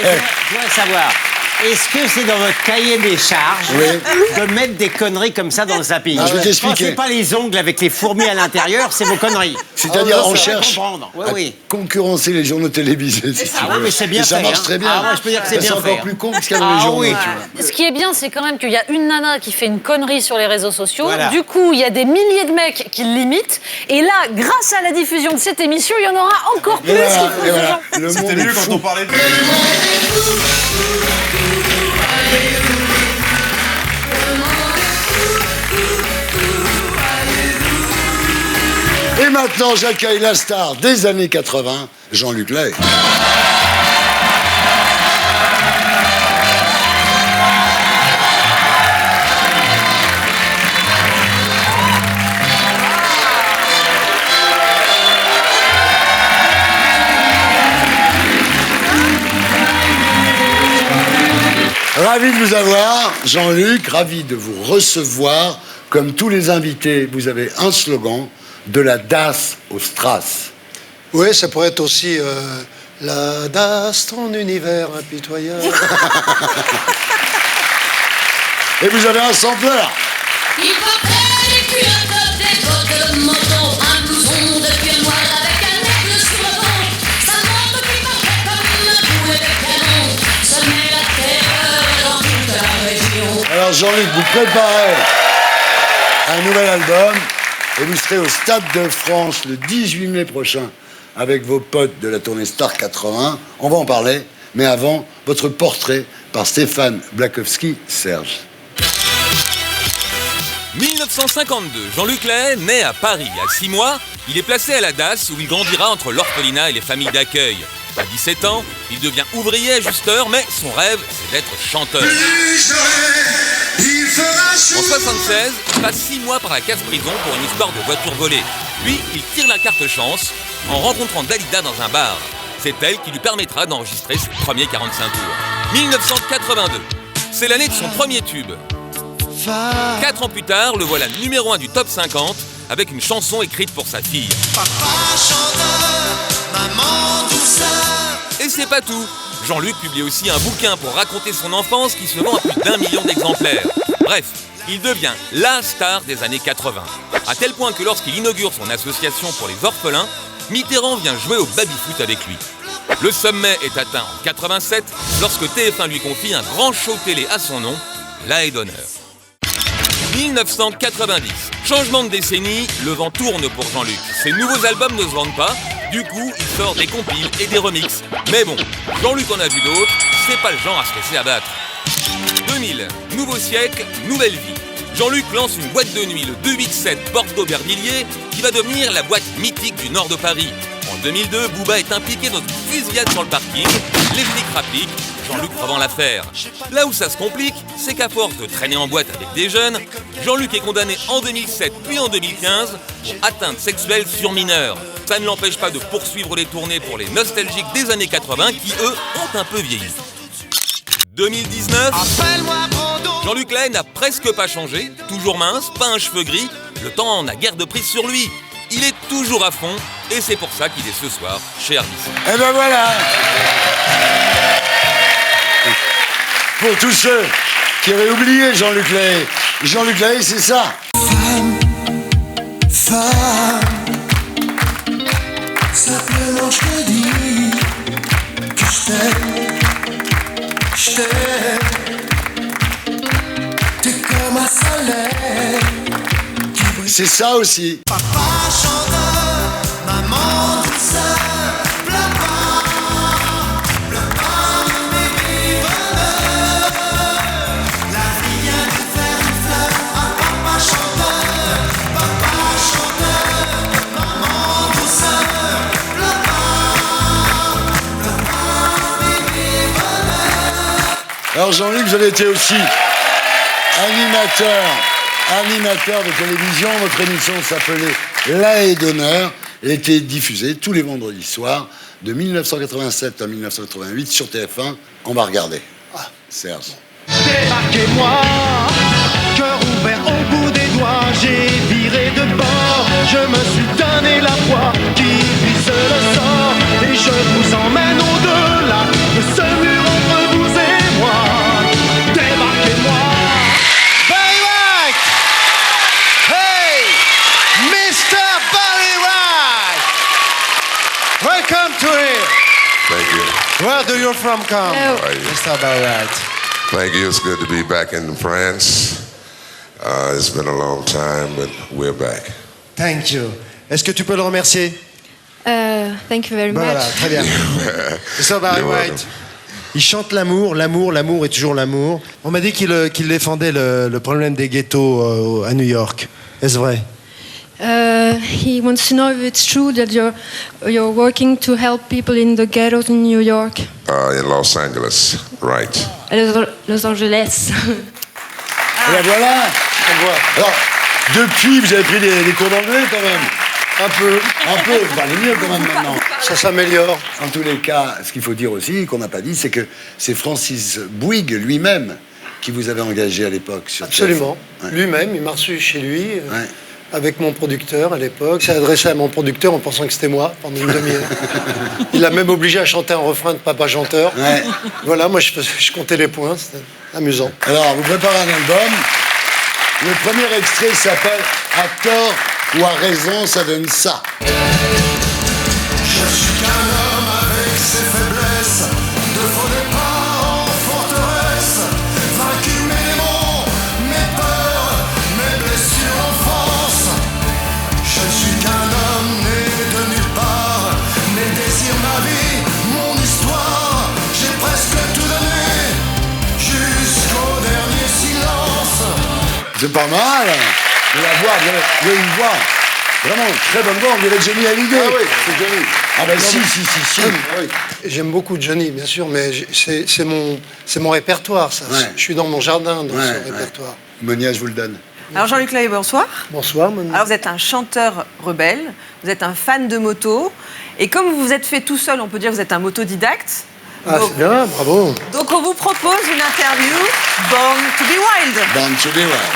Je voudrais savoir, est-ce que c'est dans votre cahier des charges de mettre des conneries comme ça dans le zapping? Je vais t'expliquer. C'est pas les ongles avec les fourmis à l'intérieur, c'est vos conneries. C'est-à-dire, on cherche à oui. concurrencer les journaux télévisés. Si ah oui, mais c'est bien et fait. Ça marche très bien. Ah ouais, je peux dire que c'est bien fait. C'est encore plus con que ce qu'il y a dans les journaux. Oui. Tu vois. Ce qui est bien, c'est quand même qu'il y a une nana qui fait une connerie sur les réseaux sociaux. Voilà. Du coup, il y a des milliers de mecs qui l'imitent. Et là, grâce à la diffusion de cette émission, il y en aura encore plus. C'était mieux quand on parlait de... Et maintenant, j'accueille la star des années 80, Jean-Luc Lahaye. Ravi de vous avoir, Jean-Luc, ravi de vous recevoir. Comme tous les invités, vous avez un slogan, de la DAS au Strass. Oui, ça pourrait être aussi la DAS, ton univers impitoyable. Et vous avez un sampleur. Il portait des culottes, des bottes de moto, un blouson de cuir noir avec un aigle sur le dos. Sa montre qui partait comme un boulet de canon, semait la terreur dans toute la région. Alors Jean-Luc, vous préparez un nouvel album et vous serez au Stade de France le 18 mai prochain avec vos potes de la tournée Star 80. On va en parler, mais avant, votre portrait par Stéphane Blakowski, Serge. 1952, Jean-Luc Lahaye naît à Paris. À 6 mois, il est placé à la DAS où il grandira entre l'orphelinat et les familles d'accueil. À 17 ans, il devient ouvrier ajusteur, mais son rêve, c'est d'être chanteur. En 76, il passe 6 mois par la case-prison pour une histoire de voiture volée. Puis, il tire la carte chance en rencontrant Dalida dans un bar. C'est elle qui lui permettra d'enregistrer ses premiers 45 tours. 1982, c'est l'année de son premier tube. 4 ans plus tard, le voilà numéro 1 du top 50 avec une chanson écrite pour sa fille. Papa chanteur, maman douceur. Et c'est pas tout. Jean-Luc publie aussi un bouquin pour raconter son enfance qui se vend à plus d'1 million d'exemplaires. Bref, il devient la star des années 80. À tel point que lorsqu'il inaugure son association pour les orphelins, Mitterrand vient jouer au baby-foot avec lui. Le sommet est atteint en 87 lorsque TF1 lui confie un grand show télé à son nom, La Haie d'honneur. 1990, changement de décennie, le vent tourne pour Jean-Luc. Ses nouveaux albums ne se vendent pas, du coup il sort des compiles et des remixes. Mais bon, Jean-Luc en a vu d'autres, c'est pas le genre à se laisser abattre. 2000, nouveau siècle, nouvelle vie. Jean-Luc lance une boîte de nuit, le 287 porte d'Aubervilliers, qui va devenir la boîte mythique du nord de Paris. En 2002, Booba est impliqué dans une fusillade sur le parking, les flics rappliquent, Jean-Luc revend l'affaire. Là où ça se complique, c'est qu'à force de traîner en boîte avec des jeunes, Jean-Luc est condamné en 2007 puis en 2015 pour atteinte sexuelle sur mineurs. Ça ne l'empêche pas de poursuivre les tournées pour les nostalgiques des années 80 qui, eux, ont un peu vieilli. 2019, Jean-Luc Lahaye n'a presque pas changé, toujours mince, pas un cheveu gris, le temps n'a guère de prise sur lui. Il est toujours à fond et c'est pour ça qu'il est ce soir chez RDC. Et ben voilà. Pour tous ceux qui auraient oublié Jean-Luc Lahaye, Jean-Luc Lahaye, c'est ça. Femme, simplement je te dis que je t'aime, t'es comme un soleil. C'est ça aussi. Papa chanteur, maman douceur, pleure pas, bébé bonheur. La vie vient de faire une fleur à papa chanteur, maman douceur, pleure pas, bébé bonheur. Alors Jean-Luc, vous avez été aussi animateur de télévision. Votre émission s'appelait La Haie d'honneur. Elle était diffusée tous les vendredis soirs de 1987 à 1988 sur TF1. On va regarder. Ah, Serge. Débarquez-moi, cœur ouvert au bout des doigts, j'ai viré de bord, je me suis donné la foi qui vise le sort, et je vous emmène au-delà de ce mur entre vous et moi. Débarquez-moi. Barry White! Hey! Mr. Barry White! Welcome to here. Thank you. Where do you from come? How are you? Mr. Barry White. Thank you. It's good to be back in France. It's been a long time, but we're back. Thank you. Est-ce que tu peux le remercier? Thank you very much. Voilà, très bien. Mr. Barry You're welcome. White. Il chante l'amour, l'amour est toujours l'amour. On m'a dit qu'il défendait le problème des ghettos à New York. Est-ce vrai? He wants to know if it's true that you're working to help people in the ghettos in New York. In Los Angeles, right. À Los Angeles. Et la voilà. Alors, depuis, vous avez pris des cours d'anglais quand même. Un peu. Vous parlez mieux quand même maintenant. Ça s'améliore. En tous les cas, ce qu'il faut dire aussi, qu'on n'a pas dit, c'est que c'est Francis Bouygues lui-même qui vous avait engagé à l'époque. Sur Absolument. TF1. Ouais. Lui-même, il m'a reçu chez lui, avec mon producteur à l'époque. Il s'est adressé à mon producteur en pensant que c'était moi pendant une demi-heure. Il l'a même obligé à chanter un refrain de Papa Chanteur. Ouais. Voilà, moi je comptais les points, c'était amusant. Alors, vous préparez un album. Le premier extrait s'appelle « À tort ou à raison, ça donne ça ». Je suis qu'un homme avec ses faiblesses, de faux départs en forteresse, vaincu mes démons, mes peurs, mes blessures d'enfance. Je suis qu'un homme né de nulle part, mes désirs, ma vie, mon histoire. J'ai presque tout donné, jusqu'au dernier silence. C'est pas mal. Et la voix, vous avez une voix. Vraiment, très bonne voix, on dirait Johnny Hallyday. Ah oui, c'est Johnny. Ah ben si. Oui. J'aime beaucoup Johnny, bien sûr, mais c'est mon répertoire, ça. Ouais. Je suis dans mon jardin, dans Ouais, ce ouais. répertoire. Monia, je vous le donne. Alors Jean-Luc Lahaye, bonsoir. Bonsoir, Monia. Alors vous êtes un chanteur rebelle, vous êtes un fan de moto, et comme vous vous êtes fait tout seul, on peut dire que vous êtes un motodidacte. Ah, c'est bien, bravo. Donc on vous propose une interview Born to be Wild. Born to be wild.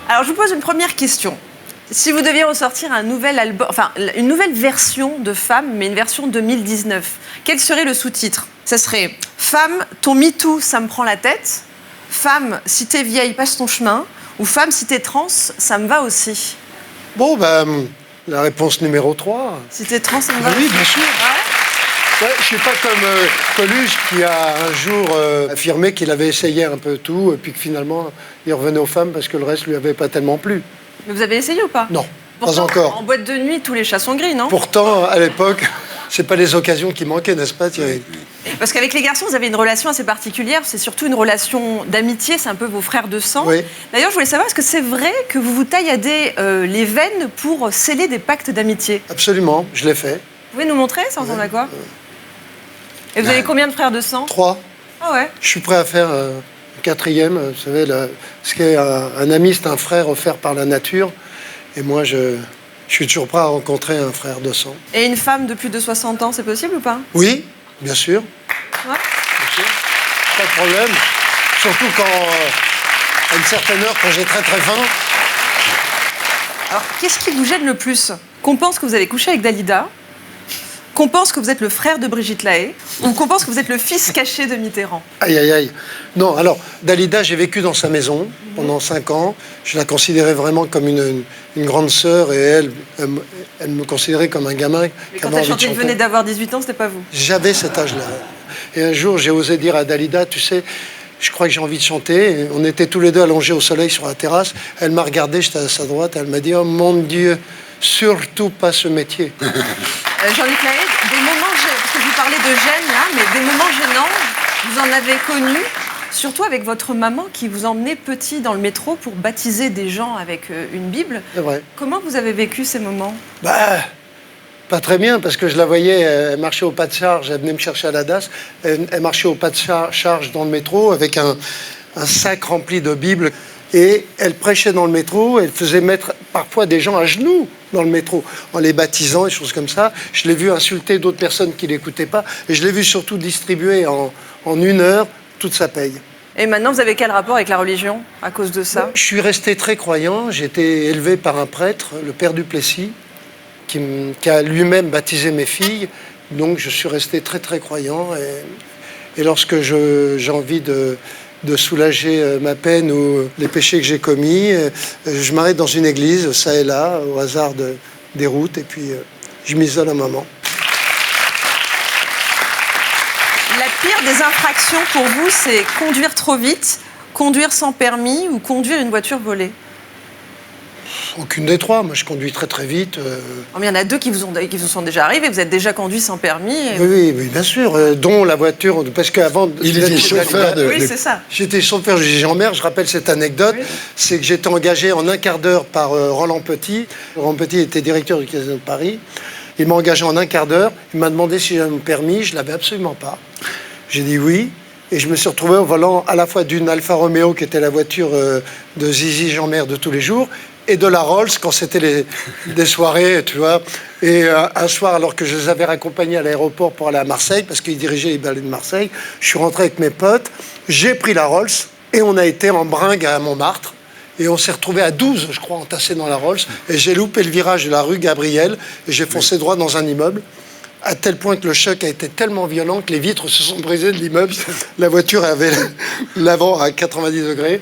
Alors je vous pose une première question. Si vous deviez ressortir un nouvel album, enfin une nouvelle version de Femme, mais une version 2019, quel serait le sous-titre? Ça serait Femme, ton MeToo, ça me prend la tête. Femme, si t'es vieille, passe ton chemin. Ou Femme, si t'es trans, ça me va aussi. Bon, la réponse numéro 3. Si t'es trans, ça me va Oui, aussi. bien sûr. Ouais, je suis pas comme Coluche qui a un jour affirmé qu'il avait essayé un peu tout et puis que finalement il revenait aux femmes parce que le reste lui avait pas tellement plu. Mais vous avez essayé ou pas? Non, Pourtant, pas encore. En boîte de nuit, tous les chats sont gris, non? Pourtant, à l'époque, c'est pas les occasions qui manquaient, n'est-ce pas, Thierry? Parce qu'avec les garçons, vous avez une relation assez particulière. C'est surtout une relation d'amitié. C'est un peu vos frères de sang. Oui. D'ailleurs, je voulais savoir, est-ce que c'est vrai que vous vous tailladez les veines pour sceller des pactes d'amitié? Absolument, je l'ai fait. Vous pouvez nous montrer? Ça ressemble à quoi? Et vous avez combien de frères de sang? 3. Ah ouais. Je suis prêt à faire un 4e. Vous savez, ce qu'est un ami, c'est un frère offert par la nature. Et moi, je suis toujours prêt à rencontrer un frère de sang. Et une femme de plus de 60 ans, c'est possible ou pas? Oui, bien sûr. Ouais. Bien sûr. Pas de problème. Surtout à une certaine heure, quand j'ai très très faim. Alors, qu'est-ce qui vous gêne le plus? Qu'on pense que vous avez couché avec Dalida, qu'on pense que vous êtes le frère de Brigitte Lahaye, ou qu'on pense que vous êtes le fils caché de Mitterrand? Aïe, aïe, aïe. Non, alors, Dalida, j'ai vécu dans sa maison pendant 5 ans. Je la considérais vraiment comme une grande sœur et elle me considérait comme un gamin Mais qui quand avait elle envie de chantait, vous chanter. venez d'avoir 18 ans, c'était pas vous? J'avais cet âge-là. Et un jour, j'ai osé dire à Dalida, tu sais, je crois que j'ai envie de chanter. Et on était tous les deux allongés au soleil sur la terrasse. Elle m'a regardé, j'étais à sa droite. Elle m'a dit, oh mon Dieu, surtout pas ce métier. Jean-Luc Lahaye, des moments gênants, parce que vous parlez de gêne là, mais des moments gênants, vous en avez connu, surtout avec votre maman qui vous emmenait petit dans le métro pour baptiser des gens avec une Bible. C'est vrai. Comment vous avez vécu ces moments? Pas très bien, parce que je la voyais, elle marchait au pas de charge, elle venait me chercher à la DAS, elle marchait au pas de charge dans le métro avec un sac rempli de Bibles. Et elle prêchait dans le métro, elle faisait mettre parfois des gens à genoux dans le métro, en les baptisant, et choses comme ça. Je l'ai vu insulter d'autres personnes qui ne l'écoutaient pas, et je l'ai vu surtout distribuer en 1 heure toute sa paye. Et maintenant, vous avez quel rapport avec la religion à cause de ça? Je suis resté très croyant, j'ai été élevé par un prêtre, le père Duplessis, qui a lui-même baptisé mes filles, donc je suis resté très très croyant, et lorsque j'ai envie de soulager ma peine ou les péchés que j'ai commis. Je m'arrête dans une église, ça et là, au hasard des routes, et puis je m'isole un moment. La pire des infractions pour vous, c'est conduire trop vite, conduire sans permis ou conduire une voiture volée? Aucune des 3. Moi, je conduis très très vite. Il y en a 2 qui vous sont déjà arrivés. Vous êtes déjà conduit sans permis. Et... Oui, bien sûr. Dont la voiture, parce qu'avant... Il était chauffeur de... Oui, c'est ça. J'étais chauffeur de Jean-Mer. Je rappelle cette anecdote. Oui. C'est que j'étais engagé en un quart d'heure par Roland Petit. Roland Petit était directeur du Casino de Paris. Il m'a engagé en un quart d'heure. Il m'a demandé si j'avais mon permis. Je ne l'avais absolument pas. J'ai dit oui. Et je me suis retrouvé au volant à la fois d'une Alfa Romeo, qui était la voiture de Zizi Jean-Mer de tous les jours, et de la Rolls quand c'était des soirées, tu vois. Et un soir, alors que je les avais raccompagnés à l'aéroport pour aller à Marseille, parce qu'ils dirigeaient les ballets de Marseille, je suis rentré avec mes potes, j'ai pris la Rolls, et on a été en bringue à Montmartre. Et on s'est retrouvés à 12, je crois, entassés dans la Rolls. Et j'ai loupé le virage de la rue Gabriel, et j'ai foncé droit dans un immeuble, à tel point que le choc a été tellement violent que les vitres se sont brisées de l'immeuble. La voiture avait l'avant à 90 degrés.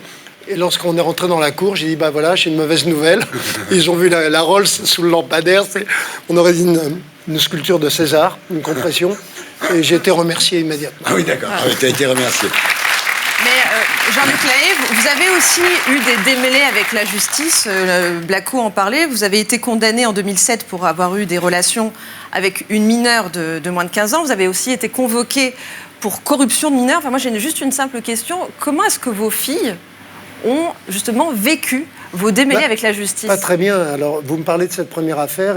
Et lorsqu'on est rentré dans la cour, j'ai dit, bah voilà, j'ai une mauvaise nouvelle. Ils ont vu la Rolls sous le lampadaire. On aurait dit une sculpture de César, une compression. Et j'ai été remercié immédiatement. Ah oui, d'accord. Ah oui, tu as été remercié. Mais Jean-Luc Lahaye, vous avez aussi eu des démêlés avec la justice. Blacko en parlait. Vous avez été condamné en 2007 pour avoir eu des relations avec une mineure de moins de 15 ans. Vous avez aussi été convoqué pour corruption de mineurs. Enfin, moi, j'ai juste une simple question. Comment est-ce que vos filles ont justement vécu vos démêlés Bah, avec la justice? Pas très bien. Alors, vous me parlez de cette première affaire.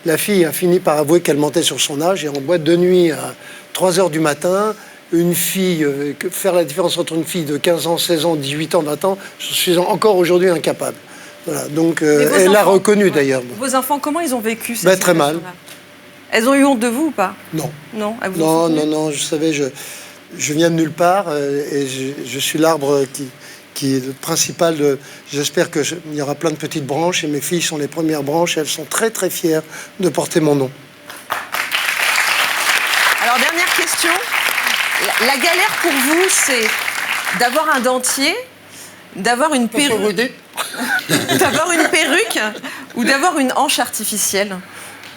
La fille a fini par avouer qu'elle mentait sur son âge et en boîte de nuit à 3 heures du matin, une fille, faire la différence entre une fille de 15 ans, 16 ans, 18 ans, 20 ans, je suis encore aujourd'hui incapable. Voilà. Donc, elle l'a reconnu d'ailleurs. Vos enfants, comment ils ont vécu cette Très mal. situation-là? Elles ont eu honte de vous ou pas? Non. Non, elles vous ont soutenu? Non, je savais, je viens de nulle part et je suis l'arbre qui est le principal. J'espère qu'il y aura plein de petites branches et mes filles sont les premières branches et elles sont très très fières de porter mon nom. Alors, dernière question. La galère pour vous, c'est d'avoir un dentier, d'avoir une perruque, d'avoir une perruque ou d'avoir une hanche artificielle?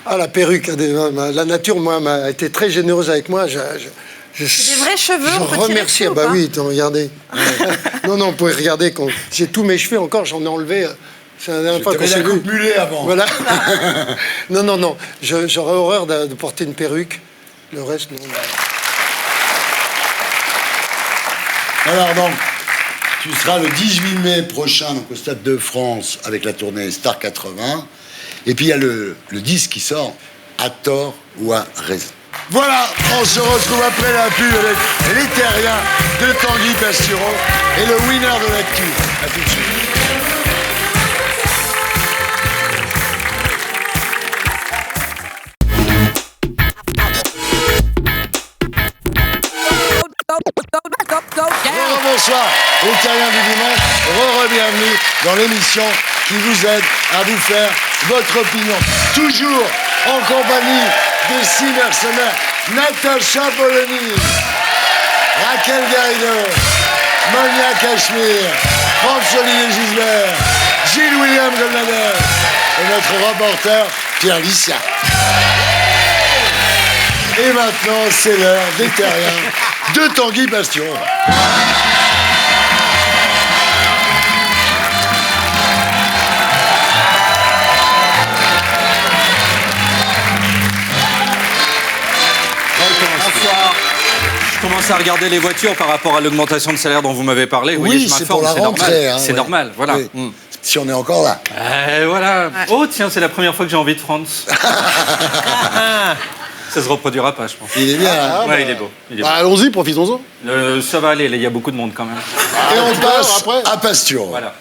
Ah, la perruque. La nature, moi, a été très généreuse avec moi. C'est des vrais cheveux, on peut Je tirer remercie. dessus ou Bah pas? oui, regardez. Non, vous pouvez regarder. J'ai tous mes cheveux encore, j'en ai enlevé. C'est la dernière fois qu'on s'est la vu. coupe mulet avant. Voilà. Non. J'aurais horreur de porter une perruque. Le reste, non. Alors donc, tu seras le 18 mai prochain donc, au Stade de France avec la tournée Star 80. Et puis il y a le disque qui sort, à tort ou à raison. Voilà, on se retrouve après la pub avec les terriens de Tanguy Pastureau et le winner de l'actu. À tout de suite. Bonsoir, les terriens du dimanche, re-bienvenue dans l'émission qui vous aide à vous faire votre opinion. Toujours en compagnie de 6 mercenaires, Natacha Polony, Raquel Garrido, Monia Cachemire, François-Olivier Gisbert, Gilles-William Golnader et notre reporter Pierre Licia. Et maintenant, c'est l'heure des terriens de Tanguy Bastion. Bonsoir. Je commence à regarder les voitures par rapport à l'augmentation de salaire dont vous m'avez parlé. Vous voyez, je c'est pour m'informe, la rentrée. normal. C'est normal, voilà. Oui. Si on est encore là. Voilà. Oh tiens, c'est la première fois que j'ai envie de France. Ça se reproduira pas, je pense. Il est bien. Hein. Ouais, il est beau. Allons-y, profitons-en. Ça va aller, il y a beaucoup de monde quand même. Et on passe à Pasture. Voilà.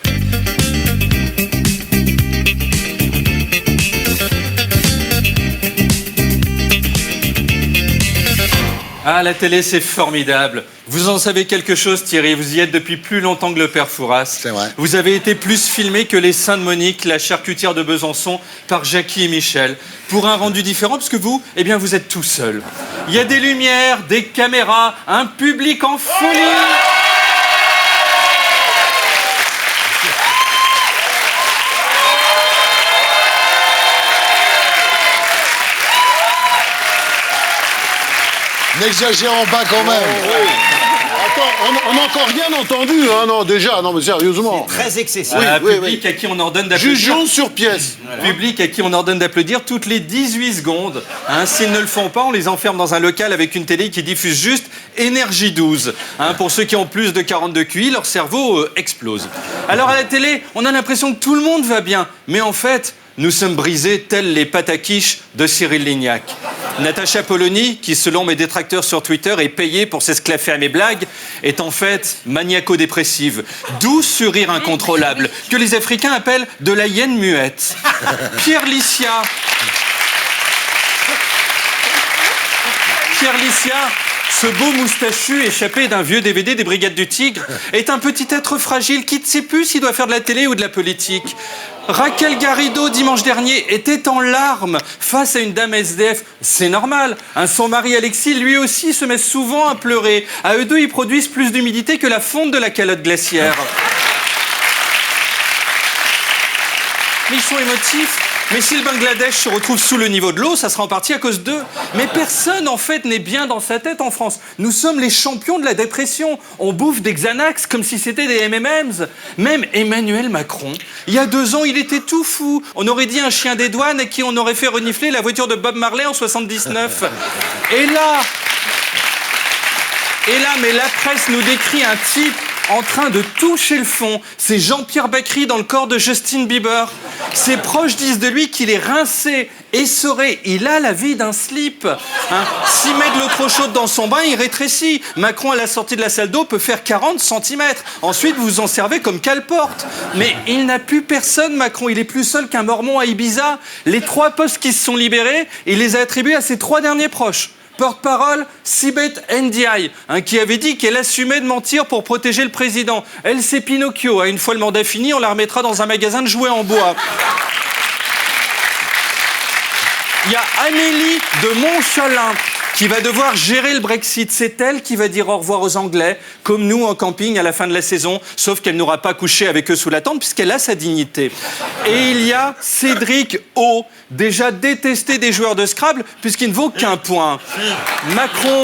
Ah, la télé, c'est formidable. Vous en savez quelque chose, Thierry. Vous y êtes depuis plus longtemps que le père Fouras. C'est vrai. Vous avez été plus filmé que les Saints de Monique, la charcutière de Besançon, par Jackie et Michel. Pour un rendu différent, parce que vous, eh bien, vous êtes tout seul. Il y a des lumières, des caméras, un public en folie. N'exagérons pas quand même. Attends, on n'a encore rien entendu, hein, non, déjà, non, mais sérieusement. Très excessif. Public à qui on ordonne d'applaudir. Jugeons sur pièce. Public à qui on ordonne d'applaudir toutes les 18 secondes. Hein, s'ils ne le font pas, on les enferme dans un local avec une télé qui diffuse juste Énergie 12. Hein, pour ceux qui ont plus de 42 QI, leur cerveau explose. Alors à la télé, on a l'impression que tout le monde va bien. Mais en fait, nous sommes brisés tels les pâtes à quiche de Cyril Lignac. Natacha Polony, qui selon mes détracteurs sur Twitter est payée pour s'esclaffer à mes blagues, est en fait maniaco-dépressive. D'où ce rire incontrôlable, que les Africains appellent de la hyène muette. Pierre Licia, ce beau moustachu échappé d'un vieux DVD des Brigades du Tigre, est un petit être fragile qui ne sait plus s'il doit faire de la télé ou de la politique. Raquel Garrido, dimanche dernier, était en larmes face à une dame SDF. C'est normal. Son mari Alexis, lui aussi, se met souvent à pleurer. À eux deux, ils produisent plus d'humidité que la fonte de la calotte glaciaire. Mais ils sont émotifs. Mais si le Bangladesh se retrouve sous le niveau de l'eau, ça sera en partie à cause d'eux. Mais personne, en fait, n'est bien dans sa tête en France. Nous sommes les champions de la dépression. On bouffe des Xanax comme si c'était des M&M's. Même Emmanuel Macron, il y a 2 ans, il était tout fou. On aurait dit un chien des douanes à qui on aurait fait renifler la voiture de Bob Marley en 79. Et là, mais la presse nous décrit un type en train de toucher le fond. C'est Jean-Pierre Bacri dans le corps de Justin Bieber. Ses proches disent de lui qu'il est rincé, essoré. Il a la vie d'un slip. S'il met de l'eau trop chaude dans son bain, il rétrécit. Macron, à la sortie de la salle d'eau, peut faire 40 cm. Ensuite, vous vous en servez comme cale-porte. Mais il n'a plus personne, Macron. Il est plus seul qu'un mormon à Ibiza. Les 3 postes qui se sont libérés, il les a attribués à ses 3 derniers proches. Porte-parole, Sibeth Ndiaye, qui avait dit qu'elle assumait de mentir pour protéger le président. Elle, c'est Pinocchio. Une fois le mandat fini, on la remettra dans un magasin de jouets en bois. Il y a Amélie de Montchalin qui va devoir gérer le Brexit. C'est elle qui va dire au revoir aux Anglais, comme nous en camping à la fin de la saison, sauf qu'elle n'aura pas couché avec eux sous la tente puisqu'elle a sa dignité. Et il y a Cédric O, déjà détesté des joueurs de Scrabble puisqu'il ne vaut qu'un point. Macron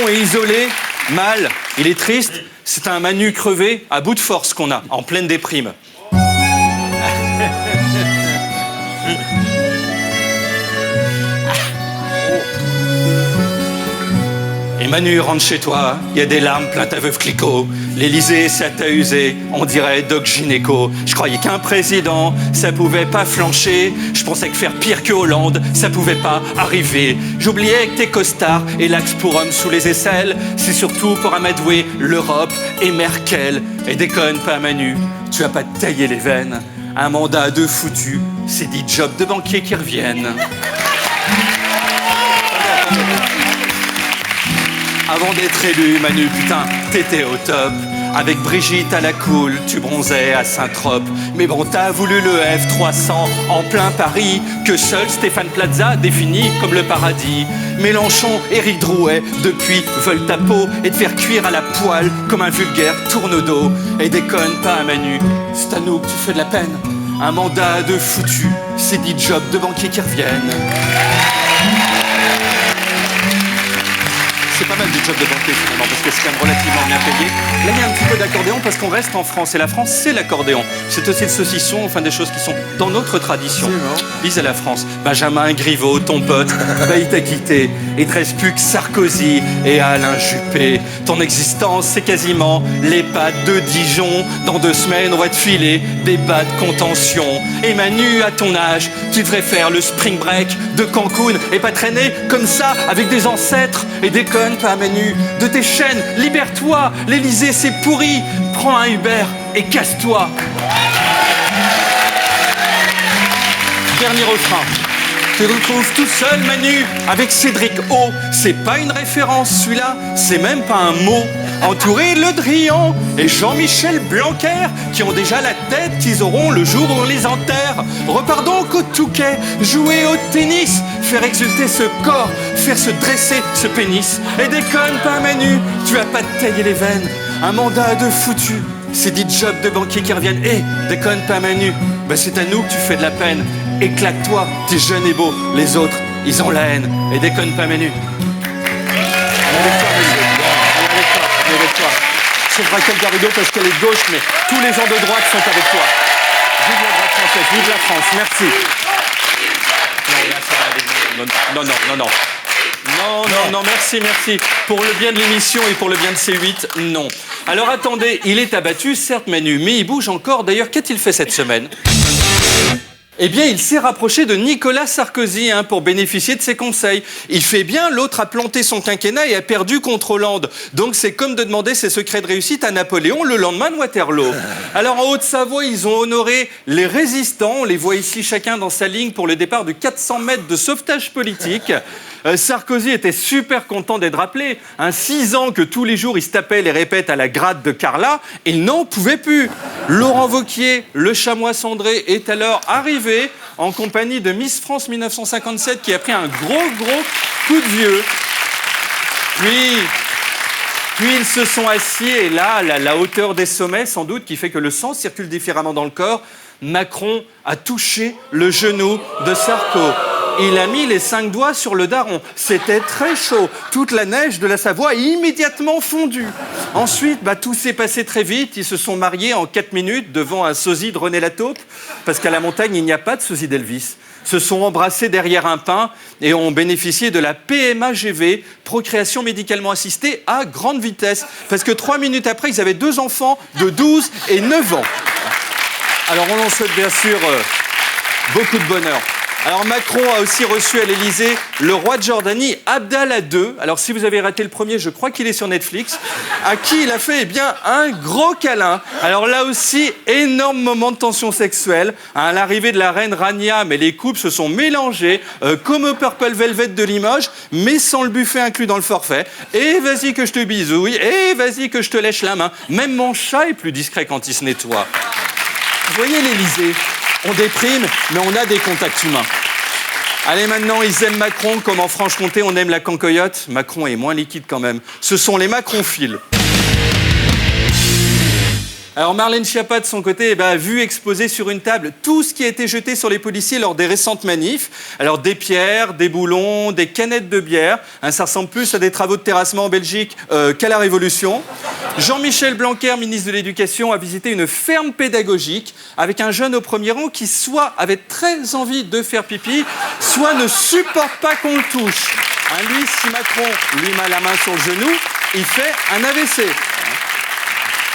est isolé, mal, il est triste. C'est un Manu crevé, à bout de force qu'on a, en pleine déprime. Et Manu rentre chez toi, il y a des larmes plein ta veuve Clicquot. L'Élysée, ça t'a usé, on dirait Doc Gynéco. Je croyais qu'un président, ça pouvait pas flancher. Je pensais que faire pire que Hollande, ça pouvait pas arriver. J'oubliais que tes costards et l'axe pour hommes sous les aisselles, c'est surtout pour amadouer l'Europe et Merkel. Et déconne pas Manu, tu vas pas te tailler les veines. Un mandat de foutu, c'est 10 jobs de banquier qui reviennent. Avant d'être élu, Manu, putain, t'étais au top. Avec Brigitte à la cool, tu bronzais à Saint-Trope. Mais bon, t'as voulu le F300 en plein Paris, que seul Stéphane Plaza définit comme le paradis. Mélenchon, Éric Drouet, depuis, veulent ta peau et te faire cuire à la poêle comme un vulgaire tourne-dos. Et déconne pas, Manu, c'est à nous que tu fais de la peine. Un mandat de foutu, c'est 10 jobs de banquiers qui reviennent. C'est pas mal du job de banquier finalement, parce que c'est quand même relativement bien payé. Là, il y a un petit peu d'accordéon parce qu'on reste en France. Et la France, c'est l'accordéon. C'est aussi le saucisson, enfin des choses qui sont dans notre tradition. Vise à la France. Benjamin Griveaux, ton pote, il t'a quitté. Il te reste plus que Sarkozy et Alain Juppé. Ton existence, c'est quasiment les pâtes de Dijon. Dans 2 semaines, on va te filer des bas de contention. Et Manu, à ton âge, tu devrais faire le spring break de Cancun et pas traîner comme ça avec des ancêtres et des connes. Pas Manu, de tes chaînes, libère-toi, l'Élysée c'est pourri, prends un Uber et casse-toi. Dernier refrain. Tu te retrouves tout seul Manu, avec Cédric O. C'est pas une référence celui-là, c'est même pas un mot. Entouré de Le Drian et Jean-Michel Blanquer, qui ont déjà la tête qu'ils auront le jour où on les enterre. Repars donc au Touquet, jouer au tennis, faire exulter ce corps, faire se dresser ce pénis. Et déconne pas Manu, tu vas pas te tailler les veines. Un mandat de foutu, c'est 10 jobs de banquier qui reviennent. Et déconne pas Manu, c'est à nous que tu fais de la peine. Éclate-toi, t'es jeune et beau, les autres, ils ont la haine. Et déconne pas Manu. Sauf Raquel Garrido parce qu'elle est de gauche, mais tous les gens de droite sont avec toi. Vive la droite française, vive la France, merci. Non, merci. Pour le bien de l'émission et pour le bien de C8, non. Alors attendez, il est abattu, certes Manu, mais il bouge encore. D'ailleurs, qu'a-t-il fait cette semaine ? Eh bien, il s'est rapproché de Nicolas Sarkozy pour bénéficier de ses conseils. Il fait bien, l'autre a planté son quinquennat et a perdu contre Hollande. Donc c'est comme de demander ses secrets de réussite à Napoléon le lendemain de Waterloo. Alors en Haute-Savoie, ils ont honoré les résistants. On les voit ici chacun dans sa ligne pour le départ de 400 mètres de sauvetage politique. Sarkozy était super content d'être rappelé. 6 ans que tous les jours il se tapait les répètes à la gratte de Carla, il n'en pouvait plus. Laurent Wauquiez, le chamois cendré, est alors arrivé en compagnie de Miss France 1957 qui a pris un gros coup de vieux. Puis ils se sont assis et là, la hauteur des sommets sans doute qui fait que le sang circule différemment dans le corps, Macron a touché le genou de Sarko. il a mis les 5 doigts sur le daron. C'était très chaud. Toute la neige de la Savoie a immédiatement fondu. Ensuite, tout s'est passé très vite. Ils se sont mariés en 4 minutes devant un sosie de René Lataupe, parce qu'à la montagne, il n'y a pas de sosie d'Elvis. Se sont embrassés derrière un pin et ont bénéficié de la PMA-GV, procréation médicalement assistée à grande vitesse. Parce que 3 minutes après, ils avaient 2 enfants de 12 et 9 ans. Alors on en souhaite bien sûr beaucoup de bonheur. Alors Macron a aussi reçu à l'Élysée le roi de Jordanie, Abdallah II. Alors si vous avez raté le premier, je crois qu'il est sur Netflix. À qui il a fait un gros câlin. Alors là aussi, énorme moment de tension sexuelle. À l'arrivée de la reine Rania, mais les couples se sont mélangés comme au Purple Velvet de Limoges, mais sans le buffet inclus dans le forfait. Et vas-y que je te bisouille, et vas-y que je te lèche la main. Même mon chat est plus discret quand il se nettoie. Vous voyez l'Élysée, on déprime, mais on a des contacts humains. Allez, maintenant, ils aiment Macron, comme en Franche-Comté, on aime la cancoyote. Macron est moins liquide quand même. Ce sont les macronphiles. Alors Marlène Schiappa, de son côté, a vu exposer sur une table tout ce qui a été jeté sur les policiers lors des récentes manifs. Alors des pierres, des boulons, des canettes de bière. Ça ressemble plus à des travaux de terrassement en Belgique qu'à la Révolution. Jean-Michel Blanquer, ministre de l'Éducation, a visité une ferme pédagogique avec un jeune au premier rang qui soit avait très envie de faire pipi, soit ne supporte pas qu'on le touche. Lui, si Macron lui met la main sur le genou, il fait un AVC.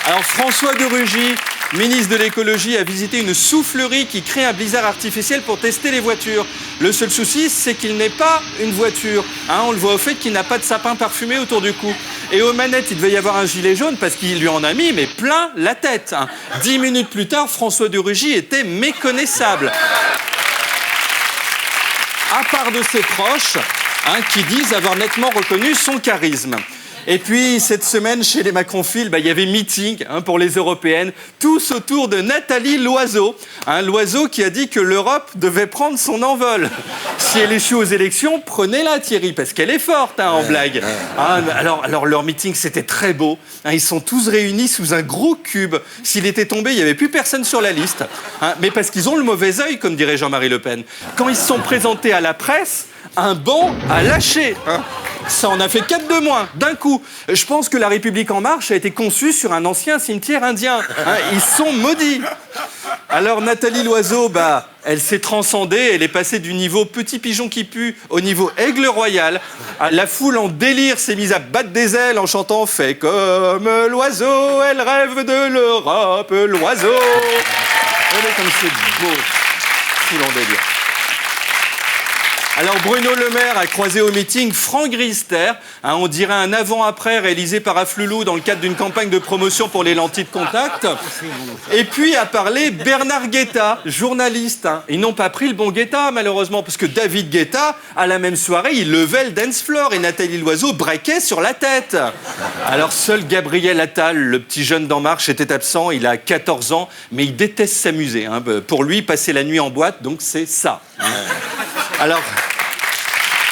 Alors François de Rugy, ministre de l'écologie, a visité une soufflerie qui crée un blizzard artificiel pour tester les voitures. Le seul souci, c'est qu'il n'est pas une voiture. On le voit au fait qu'il n'a pas de sapin parfumé autour du cou. Et aux manettes, il devait y avoir un gilet jaune parce qu'il lui en a mis, mais plein la tête. 10 minutes plus tard, François de Rugy était méconnaissable. À part de ses proches, qui disent avoir nettement reconnu son charisme. Et puis, cette semaine, chez les macronphiles, il y avait meeting pour les européennes, tous autour de Nathalie Loiseau. Loiseau qui a dit que l'Europe devait prendre son envol. Si elle échoue aux élections, prenez-la, Thierry, parce qu'elle est forte, en blague. Alors, leur meeting, c'était très beau. Ils sont tous réunis sous un gros cube. S'il était tombé, il n'y avait plus personne sur la liste. Mais parce qu'ils ont le mauvais œil, comme dirait Jean-Marie Le Pen. Quand ils se sont présentés à la presse, un banc a lâché. Ça en a fait 4 de moins, d'un coup. Je pense que la République En Marche a été conçue sur un ancien cimetière indien. Ils sont maudits. Alors Nathalie Loiseau, elle s'est transcendée. Elle est passée du niveau petit pigeon qui pue au niveau aigle royal. La foule en délire s'est mise à battre des ailes en chantant « Fais comme l'oiseau, elle rêve de l'Europe, l'oiseau ». Regardez comme c'est beau. Foule en délire. Alors Bruno Le Maire a croisé au meeting Franck Riester, on dirait un avant-après réalisé par Afflelou dans le cadre d'une campagne de promotion pour les lentilles de contact. Et puis a parlé Bernard Guetta, journaliste. Ils n'ont pas pris le bon Guetta malheureusement, parce que David Guetta, à la même soirée, il levait le dance floor et Nathalie Loiseau braquait sur la tête. Alors seul Gabriel Attal, le petit jeune d'En Marche, était absent, il a 14 ans, mais il déteste s'amuser. Pour lui, passer la nuit en boîte, donc c'est ça. Alors,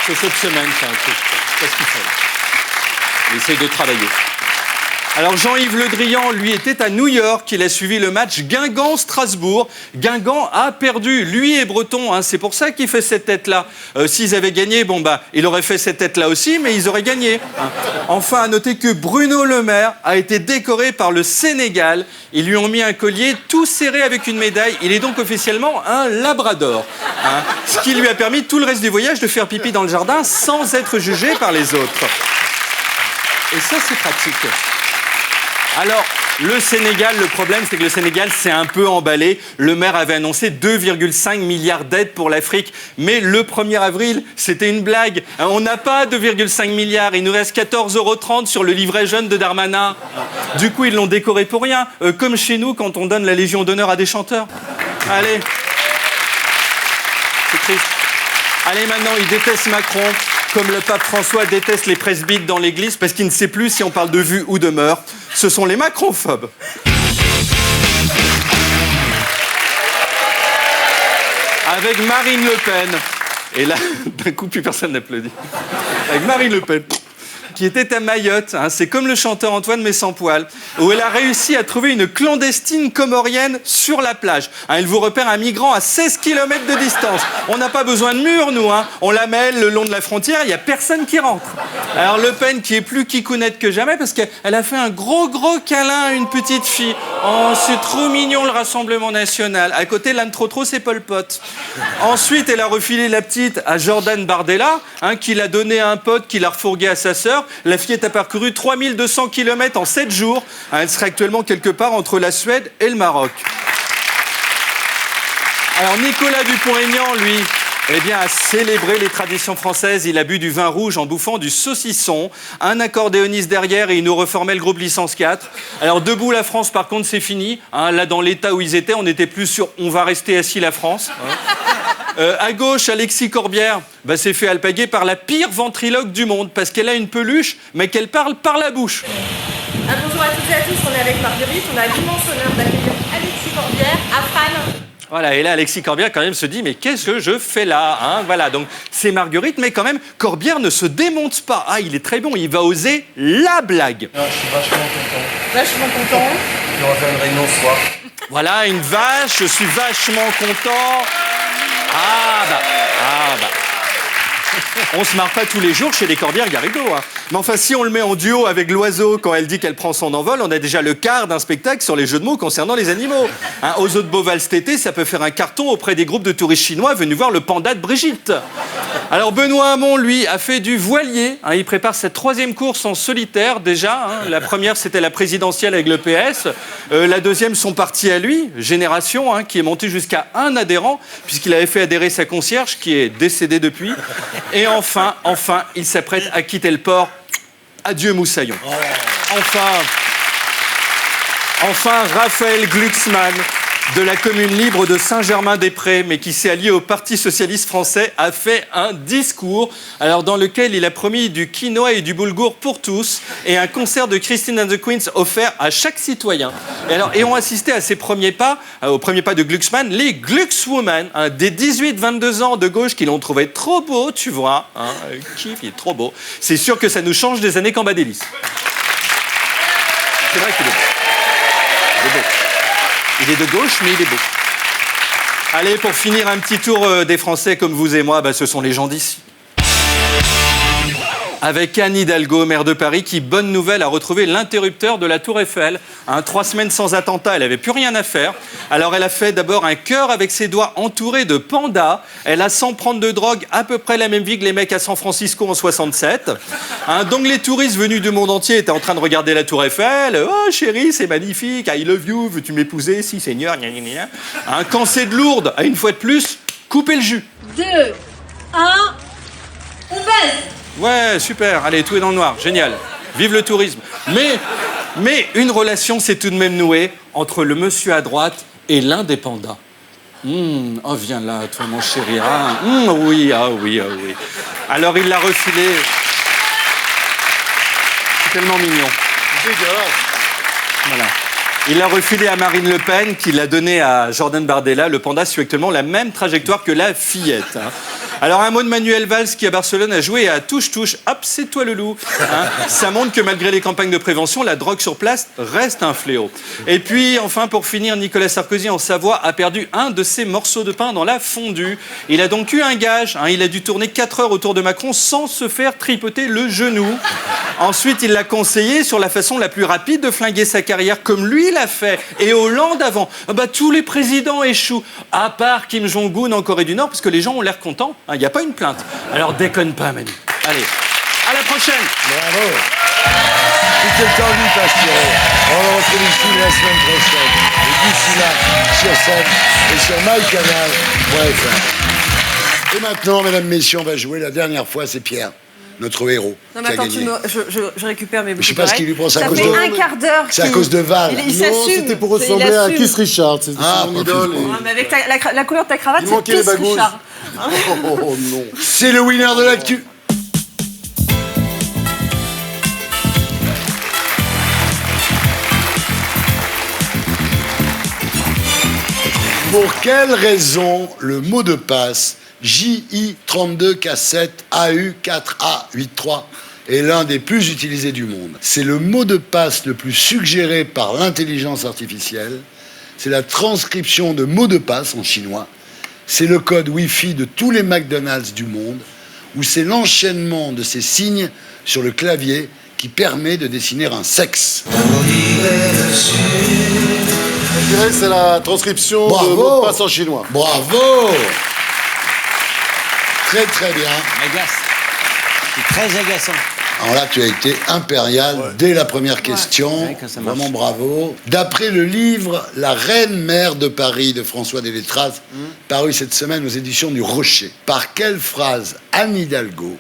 c'est cette semaine, c'est un truc. Qu'est-ce qu'il fait? Il essaye de travailler. Alors Jean-Yves Le Drian, lui, était à New York. Il a suivi le match Guingamp-Strasbourg. Guingamp a perdu. Lui est breton, c'est pour ça qu'il fait cette tête-là. S'ils avaient gagné, il aurait fait cette tête-là aussi, mais ils auraient gagné. Enfin, à noter que Bruno Le Maire a été décoré par le Sénégal. Ils lui ont mis un collier tout serré avec une médaille. Il est donc officiellement un labrador. Ce qui lui a permis tout le reste du voyage de faire pipi dans le jardin sans être jugé par les autres. Et ça, c'est pratique. Alors, le Sénégal, le problème, c'est que le Sénégal s'est un peu emballé. Le maire avait annoncé 2,5 milliards d'aides pour l'Afrique. Mais le 1er avril, c'était une blague. On n'a pas 2,5 milliards. Il nous reste 14,30 € sur le livret jeune de Darmanin. Du coup, ils l'ont décoré pour rien. Comme chez nous, quand on donne la Légion d'honneur à des chanteurs. Allez. C'est triste. Allez, maintenant, ils détestent Macron. Comme le pape François déteste les presbytes dans l'église parce qu'il ne sait plus si on parle de vue ou de meurtre. Ce sont les macronphobes. Avec Marine Le Pen. Et là, d'un coup, plus personne n'applaudit. Avec Marine Le Pen. qui était à Mayotte. Hein, c'est comme le chanteur Antoine mais sans poil, où elle a réussi à trouver une clandestine comorienne sur la plage. Hein, elle vous repère un migrant à 16 km de distance. On n'a pas besoin de mur, nous. Hein. On la mêle le long de la frontière, il n'y a personne qui rentre. Alors Le Pen qui est plus kikounette que jamais parce qu'elle a fait un gros câlin à une petite fille. Oh, c'est trop mignon le Rassemblement National. À côté, l'âne trop, c'est Pol Pot. Ensuite, elle a refilé la petite à Jordan Bardella, hein, qui l'a donnée à un pote, qui l'a refourguée à sa sœur. La fillette a parcouru 3200 km en 7 jours. Hein, elle serait actuellement quelque part entre la Suède et le Maroc. Alors Nicolas Dupont-Aignan, lui, eh bien, a célébré les traditions françaises. Il a bu du vin rouge en bouffant du saucisson, un accordéoniste derrière et il nous reformait le groupe Licence 4. Alors, debout la France, par contre, c'est fini. Hein, là, dans l'état où ils étaient, on était plus sur « on va rester assis la France ». À gauche, Alexis Corbière s'est fait alpaguer par la pire ventriloque du monde parce qu'elle a une peluche, mais qu'elle parle par la bouche. Bonjour à toutes et à tous, on est avec Marguerite. On a l'immense honneur d'accueillir Alexis Corbière à Fan. Voilà, et là, Alexis Corbière, quand même, se dit, mais qu'est-ce que je fais là, hein? Voilà, donc c'est Marguerite, mais quand même, Corbière ne se démonte pas. Ah, il est très bon, il va oser la blague. Ah, je suis vachement content. Vachement content. Je reviendrai une autre fois. Voilà, une vache, je suis vachement content. Ah bah. On se marre pas tous les jours chez les Corbières Garrigou. Hein. Mais enfin, si on le met en duo avec l'oiseau quand elle dit qu'elle prend son envol, on a déjà le quart d'un spectacle sur les jeux de mots concernant les animaux. Hein, aux eaux de Beauval cet été, ça peut faire un carton auprès des groupes de touristes chinois venus voir le panda de Brigitte. Alors Benoît Hamon, lui, a fait du voilier. Hein, il prépare sa 3e course en solitaire déjà. Hein. La première, c'était la présidentielle avec le PS. La deuxième, son parti à lui, Génération, hein, qui est monté jusqu'à 1 adhérent, puisqu'il avait fait adhérer sa concierge, qui est décédée depuis. Et enfin, il s'apprête à quitter le port. Adieu Moussaillon. Enfin, Raphaël Glucksmann, de la commune libre de Saint-Germain-des-Prés, mais qui s'est allié au Parti socialiste français, a fait un discours dans lequel il a promis du quinoa et du boulgour pour tous et un concert de Christine and the Queens offert à chaque citoyen. Et ont assisté à ses premiers pas, aux premiers pas de Glucksmann, les Gluckswoman, des 18-22 ans de gauche qui l'ont trouvé trop beau, tu vois. Kiff, il est trop beau. C'est sûr que ça nous change des années Cambadélis. C'est vrai qu'il est beau. Il est beau. Il est de gauche, mais il est beau. Allez, pour finir, un petit tour des Français comme vous et moi, ce sont les gens d'ici. Avec Anne Hidalgo, maire de Paris, qui, bonne nouvelle, a retrouvé l'interrupteur de la Tour Eiffel. 3 semaines sans attentat, elle n'avait plus rien à faire. Alors elle a fait d'abord un cœur avec ses doigts entourés de pandas. Elle a, sans prendre de drogue, à peu près la même vie que les mecs à San Francisco en 67. Donc les touristes venus du monde entier étaient en train de regarder la Tour Eiffel. Oh chérie, c'est magnifique, I love you, veux-tu m'épouser? Si, Seigneur, gna gna gna. Quand c'est de Lourdes, une fois de plus, coupez le jus. 2, 1, on baise. Ouais, super, allez, tout est dans le noir, génial. Vive le tourisme. Mais une relation s'est tout de même nouée entre le monsieur à droite et l'indépendant. Oh, viens là, toi, mon chéri. Oui. Alors, il l'a refilé. C'est tellement mignon. Voilà. Il l'a refilé à Marine Le Pen, qui l'a donné à Jordan Bardella. Le panda suit actuellement la même trajectoire que la fillette. Alors, un mot de Manuel Valls, qui à Barcelone a joué à touche-touche. Hop, c'est toi le loup. Ça montre que malgré les campagnes de prévention, la drogue sur place reste un fléau. Et puis, enfin, pour finir, Nicolas Sarkozy, en Savoie, a perdu un de ses morceaux de pain dans la fondue. Il a donc eu un gage. Il a dû tourner 4 heures autour de Macron sans se faire tripoter le genou. Ensuite, il l'a conseillé sur la façon la plus rapide de flinguer sa carrière, comme lui l'a fait. Et Hollande avant. Tous les présidents échouent, à part Kim Jong-un en Corée du Nord, parce que les gens ont l'air contents. Il n'y a pas une plainte. Alors déconne pas, Manu. Allez, à la prochaine. Bravo. Tout est tendu, Pastiro. On va retrouver ici la semaine prochaine. Et d'ici là, sur scène et sur mycanal.fr. Et maintenant, mesdames, messieurs, on va jouer la dernière fois, c'est Pierre, notre héros. Non, mais qui a attends, gagné. je récupère mes boucles. Je sais pas ce qu'il lui pense à cause de... Ça fait un quart d'heure. C'est à cause de Val. Il s'assume. C'était pour ressembler à Keith Richards. C'était son idole. Mais avec la couleur de ta cravate, Il c'est manquait les Keith bagouses. Richard. Oh non. C'est le winner de l'actu. Pour quelle raison le mot de passe JI32K7AU4A83 est l'un des plus utilisés du monde. C'est le mot de passe le plus suggéré par l'intelligence artificielle. C'est la transcription de mots de passe en chinois. C'est le code Wi-Fi de tous les McDonald's du monde, ou c'est l'enchaînement de ces signes sur le clavier qui permet de dessiner un sexe. Je dirais que c'est la transcription de mots de passe en chinois. Bravo! Très très bien. M'agace. C'est très agaçant. Alors là, tu as été impérial dès la première question. Ouais, ça marche. Vraiment bravo. D'après le livre La Reine Mère de Paris de François Delétraz, paru cette semaine aux éditions du Rocher, par quelle phrase Anne Hidalgo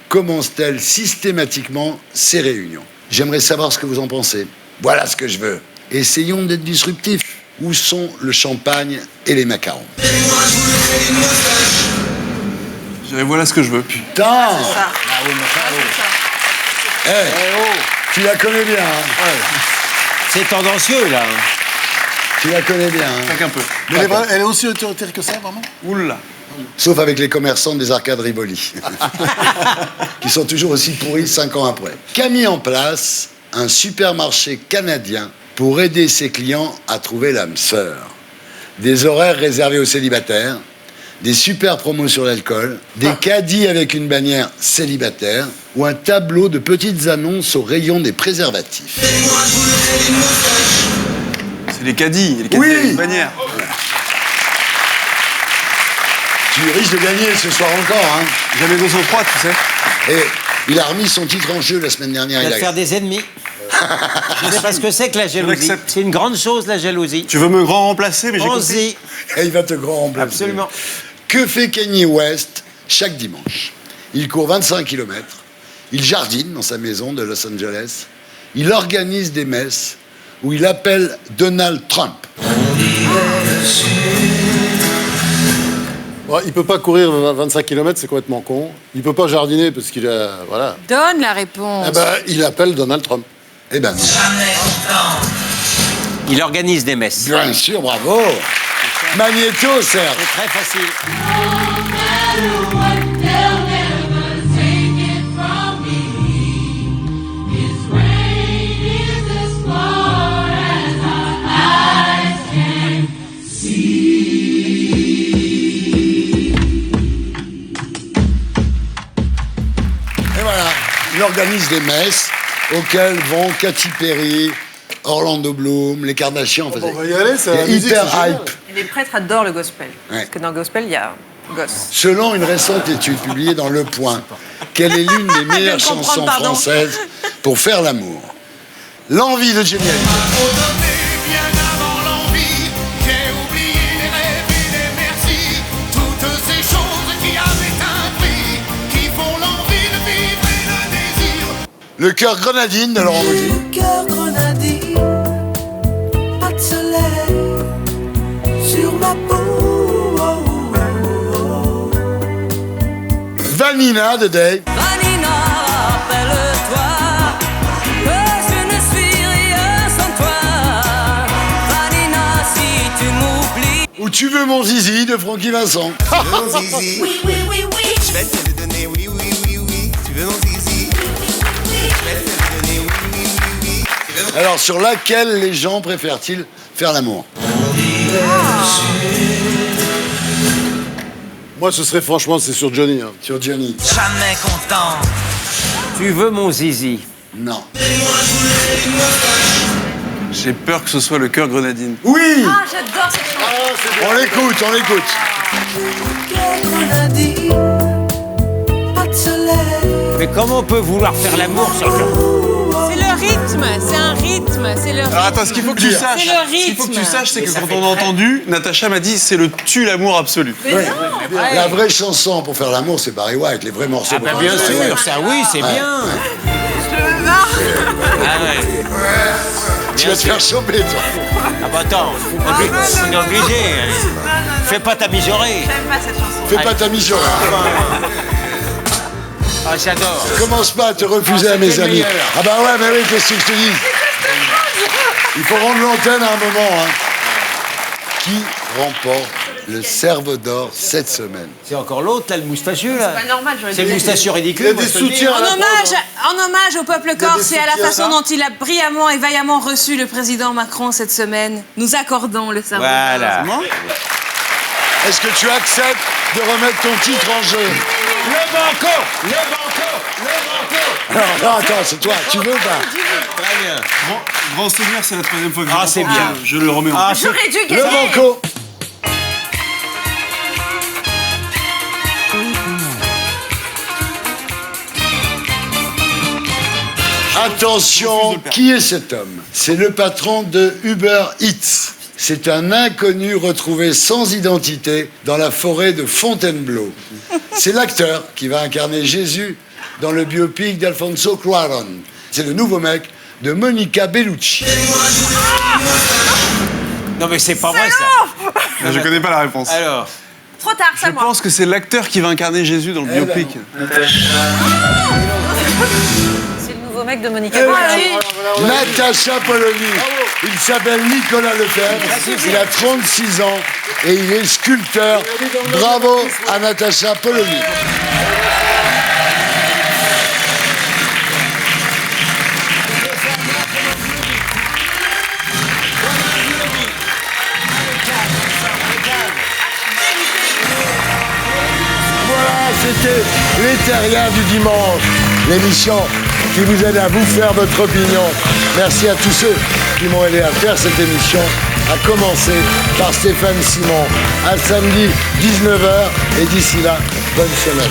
commence-t-elle systématiquement ses réunions? J'aimerais savoir ce que vous en pensez. Voilà ce que je veux. Essayons d'être disruptifs. Où sont le champagne et les macarons? Je dirais, voilà ce que je veux. Putain! Tu la connais bien, hein? C'est tendancieux, là. Tu la connais bien, hein? Un peu. Mais elle est aussi autoritaire que ça, vraiment? Oula. Sauf avec les commerçants des arcades Rivoli, qui sont toujours aussi pourris 5 ans après. Qu'a mis en place un supermarché canadien pour aider ses clients à trouver l'âme sœur? Des horaires réservés aux célibataires, des super promos sur l'alcool, des caddies avec une bannière célibataire ou un tableau de petites annonces au rayon des préservatifs. C'est les caddies Oui. avec une bannière. Tu risques de gagner ce soir encore, hein? J'avais 203, tu sais. Et il a remis son titre en jeu la semaine dernière. Il va te faire des ennemis. Je sais pas ce que c'est que la jalousie. C'est une grande chose, la jalousie. Tu veux me grand remplacer, mais j'ai compris. Pense-y. Et il va te grand remplacer. Absolument. Que fait Kanye West chaque dimanche? Il court 25 km. Il jardine dans sa maison de Los Angeles. Il organise des messes où il appelle Donald Trump. Bon, il peut pas courir 25 km, c'est complètement con. Il peut pas jardiner parce qu'il a... Voilà. Donne la réponse. Eh ben, il appelle Donald Trump. Eh ben, Il organise des messes. bien sûr, bravo. Magnéto, Serge. C'est très facile. Et voilà, il organise des messes auxquelles vont Katy Perry, Orlando Bloom, les Kardashians. Enfin, on va y aller, c'est il y a la musique, hyper c'est génial. hype. Et les prêtres adorent le gospel. Ouais. Parce que dans le gospel, il y a gosse. Selon une récente étude publiée dans Le Point, quelle est l'une des meilleures Je viens de comprendre, chansons pardon. françaises pour faire l'amour? L'envie de Johnny Hallyday. Le cœur grenadine de Laurent Wauquiez. Cœur grenadine, pas de soleil sur ma peau. Vanina de Dave. Vanina, rappelle-toi que je ne suis rien sans toi. Vanina, si tu m'oublies. Ou Tu veux mon zizi de Francky Vincent. Oui, oui, oui, oui. Je vais te le donner, oui, oui, oui, oui. Tu veux mon zizi? Alors, sur laquelle les gens préfèrent-ils faire l'amour? Moi, ce serait franchement, c'est sur Johnny. Hein. Sur Johnny. Jamais content. Tu veux mon zizi? Non. J'ai peur que ce soit le cœur grenadine. Oui. Ah, j'adore cette chanson. On l'écoute, on l'écoute. Cœur grenadine, pas de soleil. Mais comment on peut vouloir faire l'amour sur le... C'est le rythme, c'est un rythme, c'est le rythme. Alors attends, ce qu'il faut que tu saches, C'est le rythme. ce qu'il faut que tu saches, c'est que quand on a entendu, Natacha m'a dit c'est le tue l'amour absolu. La vraie chanson pour faire l'amour, c'est Barry White. Les vrais morceaux. Ah bah pour bien faire sûr, l'amour. ça oui, c'est Ouais. bien. Ah ouais. Tu vas te faire choper, toi. Ah bah attends, on est obligé. Fais pas ta mijaurée. J'aime pas cette chanson. Fais pas ta mise. Ah, j'adore. Commence pas à te refuser Ah, à mes c'était le amis. meilleur. Ah bah ouais, mais oui, qu'est-ce que je te dis? Il faut rendre l'antenne à un moment. Hein. Qui remporte le Cerveau d'Or cette semaine. C'est encore l'autre, là, le moustachieux, là. C'est pas normal, j'aurais C'est le dit. moustachieux ridicule. Il y a moi, des je te le dis. soutiens à la En hommage au peuple corse et à la soutiens, façon ça. dont il a brillamment et vaillamment reçu le président Macron cette semaine, nous accordons le cerveau. Voilà. Est-ce que tu acceptes de remettre ton titre en jeu? Le banco. Alors, attends, c'est toi, tu veux ou pas? Très bien. Grand souvenir, c'est la troisième fois que je Ah, l'entends. c'est bien. Je le remets en Ah, J'aurais dû Le gagner. Banco. Attention, qui est cet homme? C'est le patron de Uber Eats. C'est un inconnu retrouvé sans identité dans la forêt de Fontainebleau. C'est l'acteur qui va incarner Jésus dans le biopic d'Alfonso Cuarón. C'est le nouveau mec de Monica Bellucci. Non, mais c'est pas vrai, ça. Je connais pas la réponse. Alors, Trop tard, Je ça moi. pense que c'est l'acteur qui va incarner Jésus dans le biopic. C'est le nouveau mec de Monica Eh Bellucci. Natacha Polony. Il s'appelle Nicolas Lefebvre. Il a 36 ans et il est sculpteur. Bravo à Natacha Polony. Voilà, c'était les terriens du dimanche, l'émission qui vous aide à vous faire votre opinion. Merci à tous ceux qui m'ont aidé à faire cette émission, à commencer par Stéphane Simon. À samedi 19h et d'ici là, bonne semaine.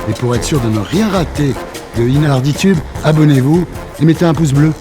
Et pour être sûr de ne rien rater de Inarditube, abonnez-vous et mettez un pouce bleu.